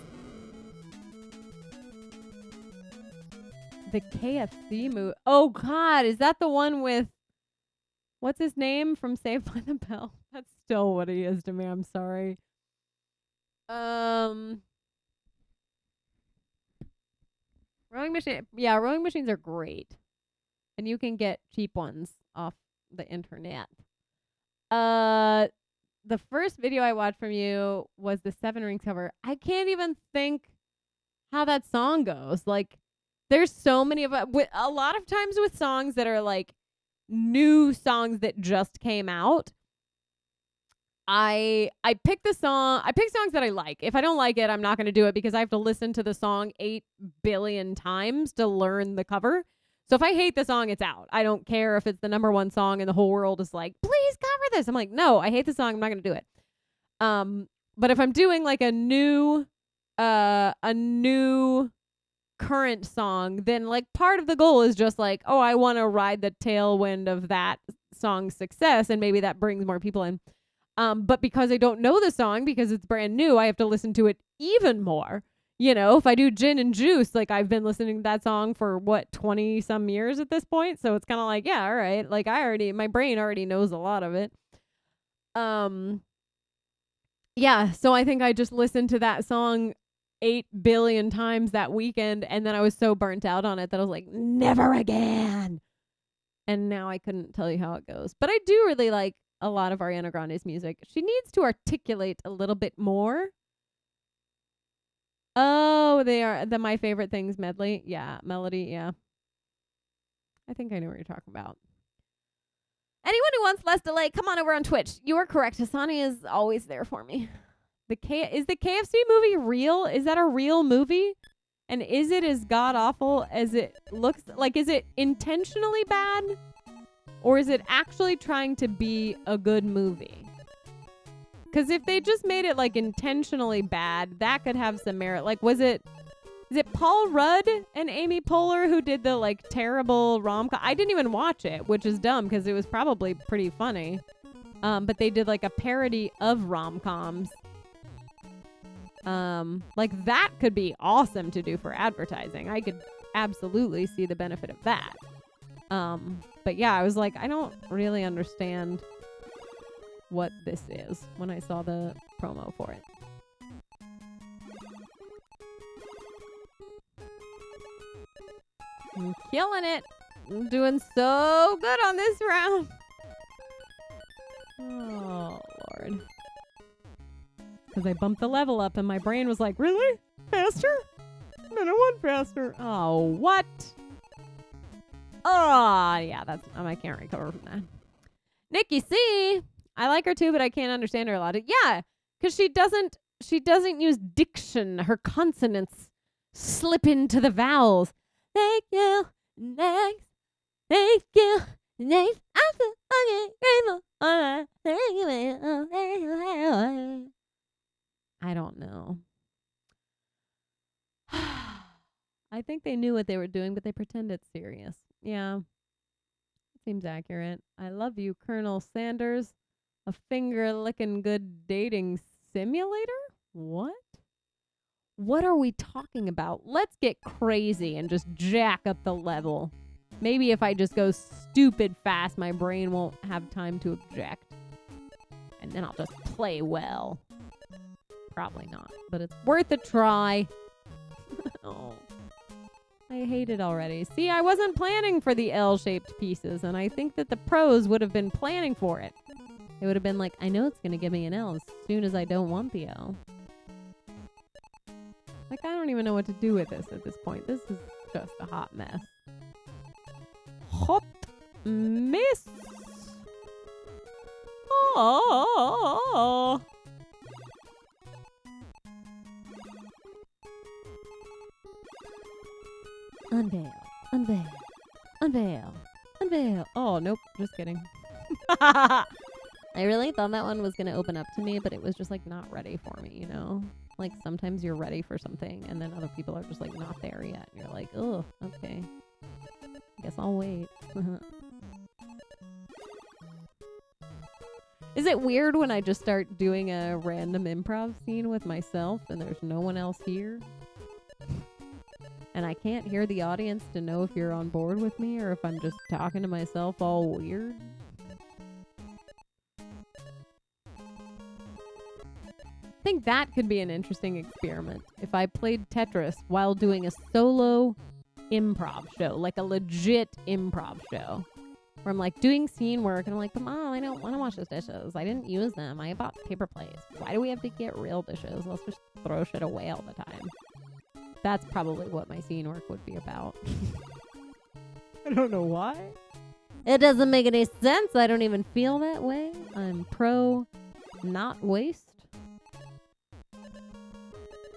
the KFC movie. Oh God, is that the one with what's his name from Saved by the Bell? That's still what he is to me. I'm sorry. Rowing machine. Yeah, rowing machines are great. And you can get cheap ones off the internet. The first video I watched from you was the 7 Rings cover. I can't even think how that song goes. Like, there's so many of a lot of times with songs that are like new songs that just came out. I pick the song. I pick songs that I like. If I don't like it, I'm not going to do it because I have to listen to the song 8 billion times to learn the cover. So if I hate the song, it's out. I don't care if it's the number one song and the whole world is like, please cover this. I'm like, no, I hate the song. I'm not going to do it. But if I'm doing like a new current song, then like part of the goal is just like, oh, I want to ride the tailwind of that song's success, and maybe that brings more people in. But because I don't know the song, because it's brand new, I have to listen to it even more. You know, if I do Gin and Juice, like I've been listening to that song for 20 some years at this point. So it's kind of like, yeah, all right. Like my brain already knows a lot of it. Yeah. So I think I just listened to that song 8 billion times that weekend. And then I was so burnt out on it that I was like, never again. And now I couldn't tell you how it goes. But I do really like a lot of Ariana Grande's music. She needs to articulate a little bit more. Oh, they are the My Favorite Things medley. Yeah, melody. Yeah. I think I know what you're talking about. Anyone who wants less delay, come on over on Twitch. You are correct. Hassani is always there for me. Is the KFC movie real? Is that a real movie? And is it as god awful as it looks? Like, is it intentionally bad? Or is it actually trying to be a good movie? Because if they just made it like intentionally bad, that could have some merit. Like, is it Paul Rudd and Amy Poehler who did the like terrible rom-com? I didn't even watch it, which is dumb because it was probably pretty funny. But they did like a parody of rom-coms. Like that could be awesome to do for advertising. I could absolutely see the benefit of that. But yeah, I was like, I don't really understand what this is when I saw the promo for it. I'm killing it. I'm doing so good on this round. Oh, Lord. Because I bumped the level up and my brain was like, really? Faster? No, I want faster. Oh, what? Oh, yeah, I can't recover from that. Nikki C. I like her too, but I can't understand her a lot. Yeah, because she doesn't use diction. Her consonants slip into the vowels. Thank you, next. Thank you, next. I'm so grateful. I don't know. I think they knew what they were doing, but they pretend it's serious. Yeah. Seems accurate. I love you, Colonel Sanders. A finger-licking good dating simulator? What? What are we talking about? Let's get crazy and just jack up the level. Maybe if I just go stupid fast, my brain won't have time to object. And then I'll just play well. Probably not, but it's worth a try. Oh. I hate it already. See, I wasn't planning for the L-shaped pieces, and I think that the pros would have been planning for it. It would have been like, I know it's going to give me an L as soon as I don't want the L. Like, I don't even know what to do with this at this point. This is just a hot mess. Hot mess. Oh. Unveil, unveil, unveil, unveil. Oh, nope. Just kidding. I really thought that one was going to open up to me, but it was just like not ready for me, you know? Like sometimes you're ready for something and then other people are just like not there yet. And you're like, oh, okay. Guess I'll wait. Is it weird when I just start doing a random improv scene with myself and there's no one else here? And I can't hear the audience to know if you're on board with me or if I'm just talking to myself all weird. I think that could be an interesting experiment. If I played Tetris while doing a solo improv show, like a legit improv show, where I'm like doing scene work and I'm like, but Mom, I don't want to wash those dishes. I didn't use them. I bought paper plates. Why do we have to get real dishes? Let's just throw shit away all the time. That's probably what my scene work would be about. I don't know why. It doesn't make any sense. I don't even feel that way. I'm pro not waste.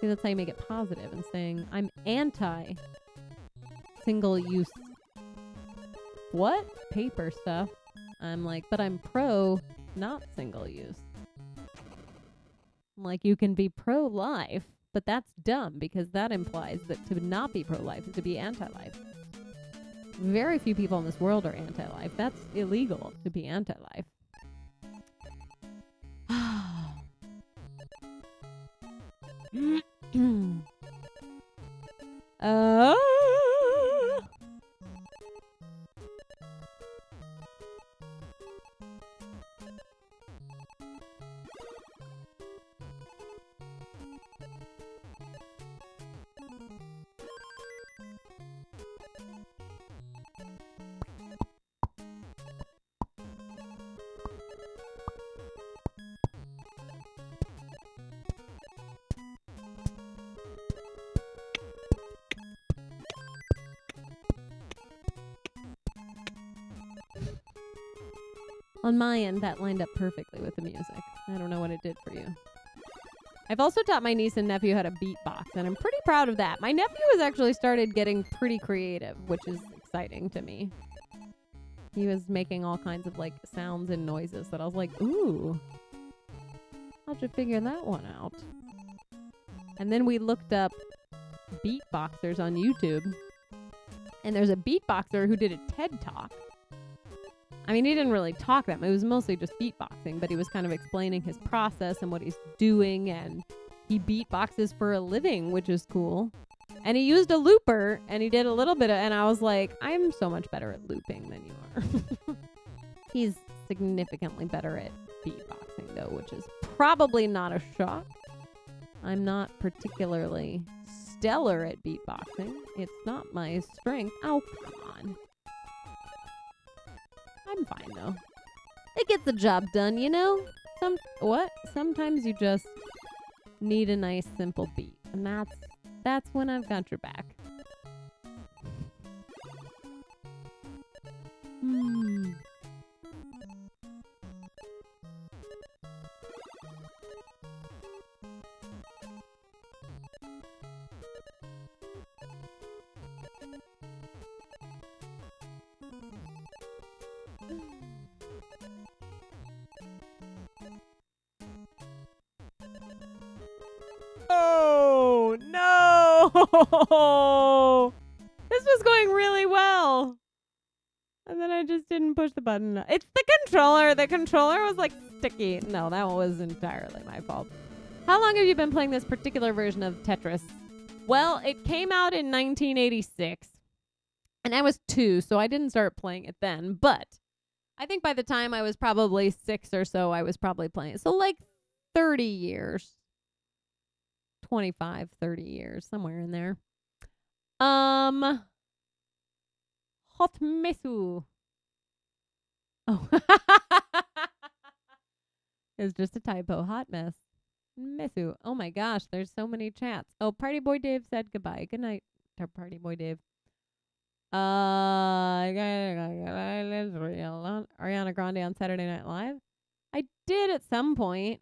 See, that's how you make it positive and saying I'm anti single use what? Paper stuff. I'm like, but I'm pro not single use. I'm like, you can be pro-life, but that's dumb because that implies that to not be pro-life is to be anti-life. Very few people in this world are anti-life. That's illegal to be anti-life. On my end, that lined up perfectly with the music. I don't know what it did for you. I've also taught my niece and nephew how to beatbox, and I'm pretty proud of that. My nephew has actually started getting pretty creative, which is exciting to me. He was making all kinds of, like, sounds and noises that I was like, ooh, how'd you figure that one out? And then we looked up beatboxers on YouTube, and there's a beatboxer who did a TED Talk. I mean, he didn't really talk that much. It was mostly just beatboxing, but he was kind of explaining his process and what he's doing, and he beatboxes for a living, which is cool. And he used a looper, and he did a little bit of, and I was like, I'm so much better at looping than you are. He's significantly better at beatboxing, though, which is probably not a shock. I'm not particularly stellar at beatboxing. It's not my strength. Oh, come on. I'm fine, though. It gets the job done, you know? Sometimes you just need a nice, simple beat. And that's when I've got your back. Oh, no! This was going really well. And then I just didn't push the button. It's the controller. The controller was like sticky. No, that was entirely my fault. How long have you been playing this particular version of Tetris? Well, it came out in 1986. And I was 2, so I didn't start playing it then. But I think by the time I was probably 6 or so, I was probably playing it. So like 30 years. 25, 30 years, somewhere in there. Hot Mesu. Oh. It's just a typo. Hot mess. Mesu. Oh my gosh, there's so many chats. Oh, Party Boy Dave said goodbye. Good night, Party Boy Dave. Ariana Grande on Saturday Night Live. I did at some point.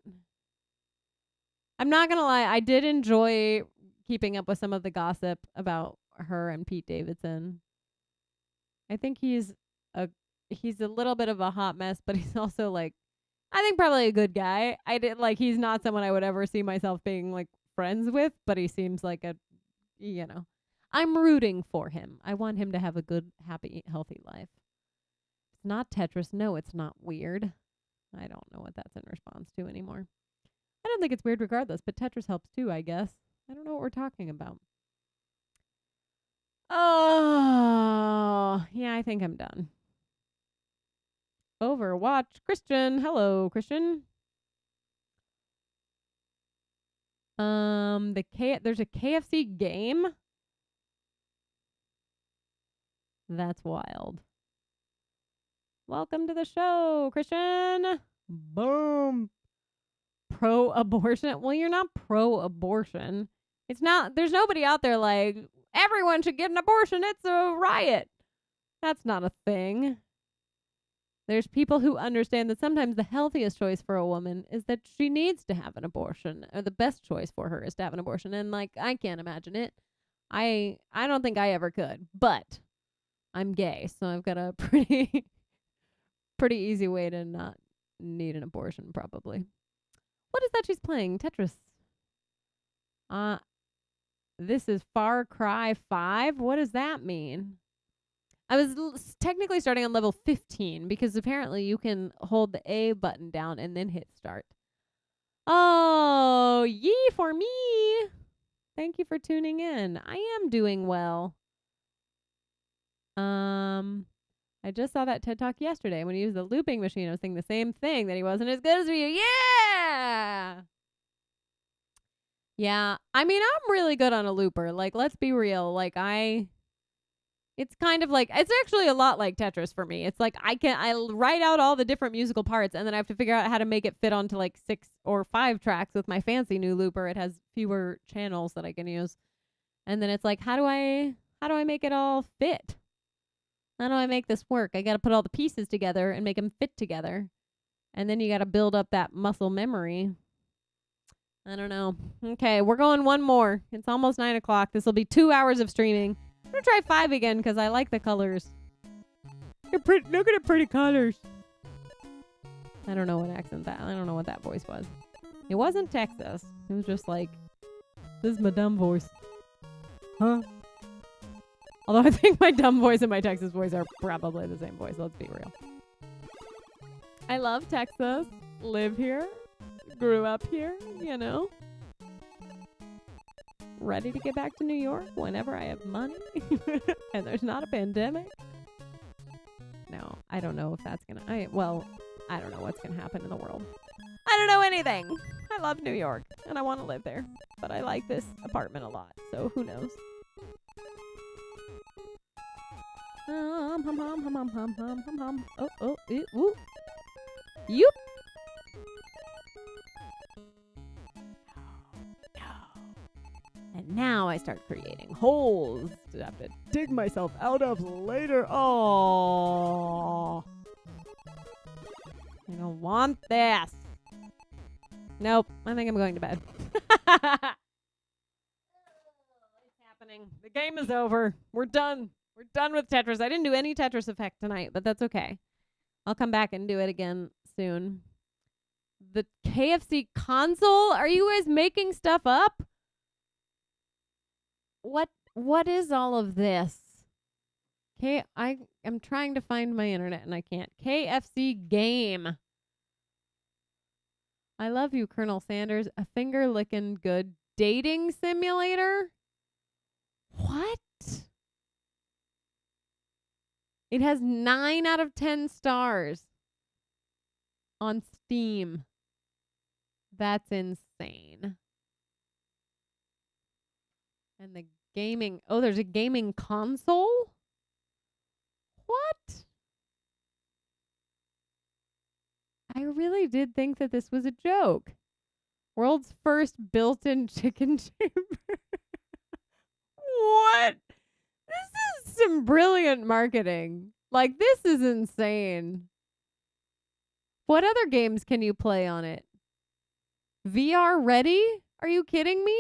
I'm not going to lie. I did enjoy keeping up with some of the gossip about her and Pete Davidson. I think he's a little bit of a hot mess, but he's also like, I think probably a good guy. He's not someone I would ever see myself being like friends with, but he seems like I'm rooting for him. I want him to have a good, happy, healthy life. It's not Tetris. No, it's not weird. I don't know what that's in response to anymore. I don't think it's weird regardless, but Tetris helps too, I guess. I don't know what we're talking about. Oh, yeah, I think I'm done. Overwatch. Christian. Hello, Christian. There's a KFC game? That's wild. Welcome to the show, Christian. Boom. Pro-abortion. Well, you're not pro-abortion. It's not. There's nobody out there like, everyone should get an abortion. It's a riot. That's not a thing. There's people who understand that sometimes the healthiest choice for a woman is that she needs to have an abortion, or the best choice for her is to have an abortion. And like, I can't imagine it. I don't think I ever could. But I'm gay, so I've got a pretty pretty easy way to not need an abortion, probably. What is that she's playing? Tetris. Uh, this is Far Cry 5. What does that mean? I was technically starting on level 15 because apparently you can hold the A button down and then hit start. Oh, yee for me. Thank you for tuning in. I am doing well. I just saw that TED Talk yesterday when he used the looping machine. I was thinking the same thing, that he wasn't as good as you. Yeah! Yeah. I mean, I'm really good on a looper. Like, let's be real. Like, it's kind of like, it's actually a lot like Tetris for me. It's like I write out all the different musical parts and then I have to figure out how to make it fit onto like 6 or 5 tracks with my fancy new looper. It has fewer channels that I can use. And then it's like, how do I make it all fit? How do I make this work? I got to put all the pieces together and make them fit together. And then you got to build up that muscle memory. I don't know. Okay, we're going one more. It's almost 9 o'clock. This will be 2 hours of streaming. I'm going to try 5 again because I like the colors. They're pretty. Look at the pretty colors. I don't know what accent that. I don't know what that voice was. It wasn't Texas. It was just like, this is my dumb voice. Huh? Although I think my dumb voice and my Texas voice are probably the same voice. Let's be real. I love Texas. Live here. Grew up here, you know. Ready to get back to New York whenever I have money and there's not a pandemic. No, I don't know if that's gonna. I don't know what's gonna happen in the world. I don't know anything. I love New York and I want to live there, but I like this apartment a lot, so who knows? Oh, ooh. Yoop. And now I start creating holes to have to dig myself out of later. Oh, I don't want this. Nope, I think I'm going to bed. It's happening. The game is over. We're done. We're done with Tetris. I didn't do any Tetris effect tonight, but that's okay. I'll come back and do it again soon. The KFC console? Are you guys making stuff up? What is all of this? I'm trying to find my internet and I can't. KFC game. I love you, Colonel Sanders. A finger licking good dating simulator? What? It has 9 out of 10 stars on Steam. That's insane. And the gaming. Oh, there's a gaming console? What? I really did think that this was a joke. World's first built-in chicken chamber. What? This is some brilliant marketing. Like, this is insane. What other games can you play on it? VR ready? Are you kidding me?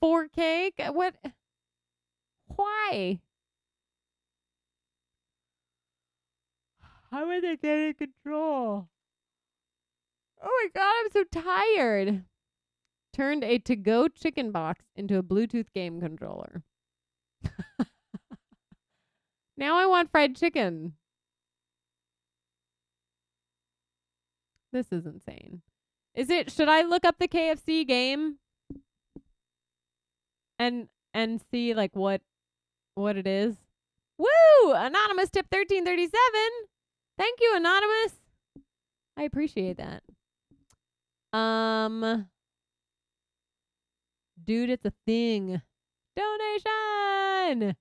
4K? What? Why? How are they getting control? Oh my god, I'm so tired. Turned a to-go chicken box into a Bluetooth game controller. Now I want fried chicken. This is insane. Should I look up the KFC game and see like what it is? Woo! Anonymous tip 1337. Thank you, Anonymous. I appreciate that. Dude, it's a thing. Donation.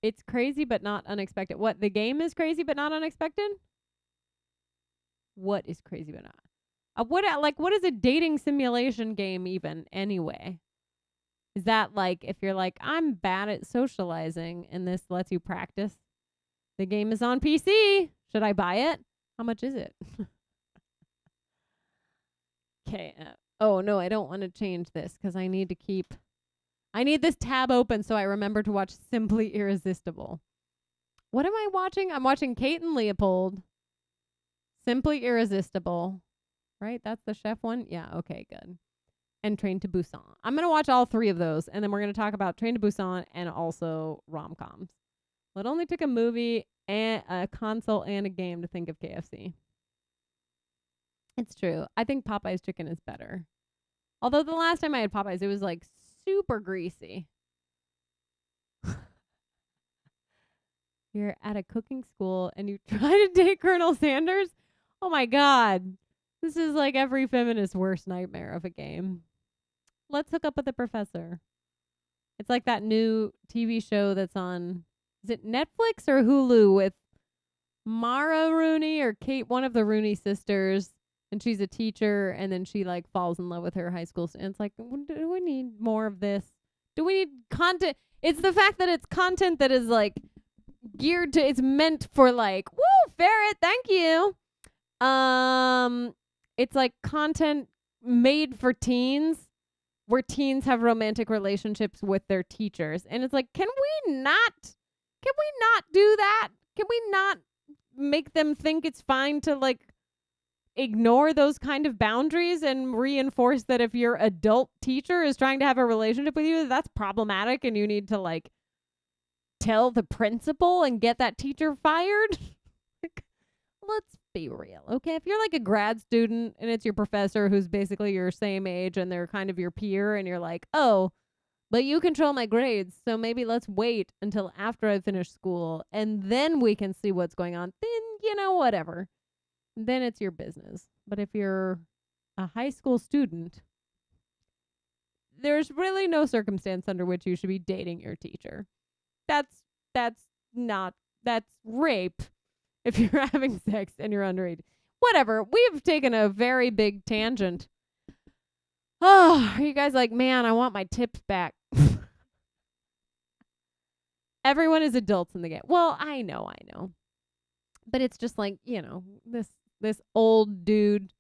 It's crazy but not unexpected. What? The game is crazy but not unexpected? What is crazy but not? What is a dating simulation game even anyway? Is that like if you're like, I'm bad at socializing and this lets you practice? The game is on PC. Should I buy it? How much is it? Okay. Oh no, I don't want to change this because I need to keep. I need this tab open so I remember to watch Simply Irresistible. What am I watching? I'm watching Kate and Leopold. Simply Irresistible. Right? That's the chef one? Yeah, okay, good. And Train to Busan. I'm going to watch all 3 of those, and then we're going to talk about Train to Busan and also rom-coms. Well, it only took a movie and a console and a game to think of KFC. It's true. I think Popeye's chicken is better. Although the last time I had Popeyes, it was like super greasy. You're at a cooking school and you try to date Colonel Sanders? Oh my God. This is like every feminist's worst nightmare of a game. Let's hook up with the professor. It's like that new TV show that's on, is it Netflix or Hulu, with Mara Rooney or Kate, one of the Rooney sisters, and she's a teacher, and then she like falls in love with her high school student. It's like, do we need more of this? Do we need content? It's the fact that it's content that is like geared to, it's meant for like, woo, ferret, thank you. It's like content made for teens, where teens have romantic relationships with their teachers. And it's like, can we not do that? Can we not make them think it's fine to like ignore those kind of boundaries and reinforce that if your adult teacher is trying to have a relationship with you, that's problematic and you need to like tell the principal and get that teacher fired? Let's be real, okay? If you're like a grad student and it's your professor who's basically your same age and they're kind of your peer, and you're like, oh, but you control my grades, so maybe let's wait until after I finish school and then we can see what's going on, then, whatever. Then it's your business. But if you're a high school student, there's really no circumstance under which you should be dating your teacher. That's rape if you're having sex and you're underage. Whatever. We've taken a very big tangent. Oh, are you guys like, man, I want my tips back? Everyone is adults in the game. Well, I know. But it's just like, this old dude.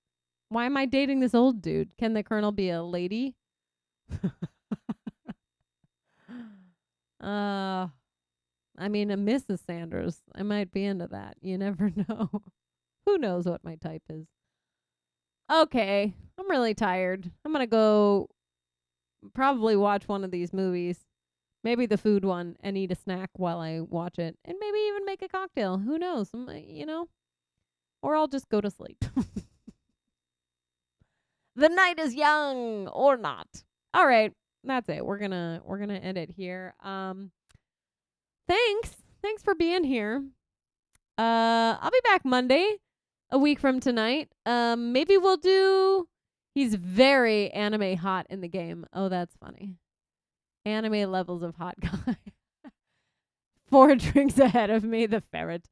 Why am I dating this old dude? Can the colonel be a lady? I mean, a Mrs. Sanders. I might be into that. You never know. Who knows what my type is? Okay, I'm really tired. I'm gonna go probably watch one of these movies. Maybe the food one, and eat a snack while I watch it. And maybe even make a cocktail. Who knows? Or I'll just go to sleep. The night is young, or not. All right, that's it. We're gonna end it here. Thanks for being here. I'll be back Monday, a week from tonight. Maybe we'll do. He's very anime hot in the game. Oh, that's funny. Anime levels of hot guy. 4 drinks ahead of me, the ferret.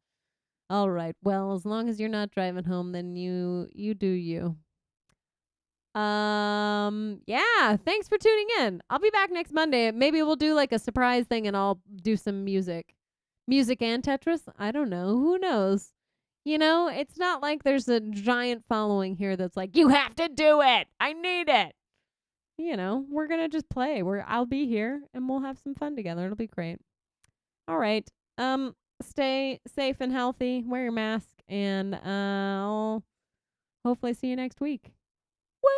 All right. Well, as long as you're not driving home, then you do you. Yeah, thanks for tuning in. I'll be back next Monday. Maybe we'll do like a surprise thing and I'll do some music and Tetris. I don't know. Who knows? It's not like there's a giant following here that's like, you have to do it. I need it. We're going to just play. I'll be here and we'll have some fun together. It'll be great. All right. Stay safe and healthy. Wear your mask, and I'll hopefully see you next week. Woo!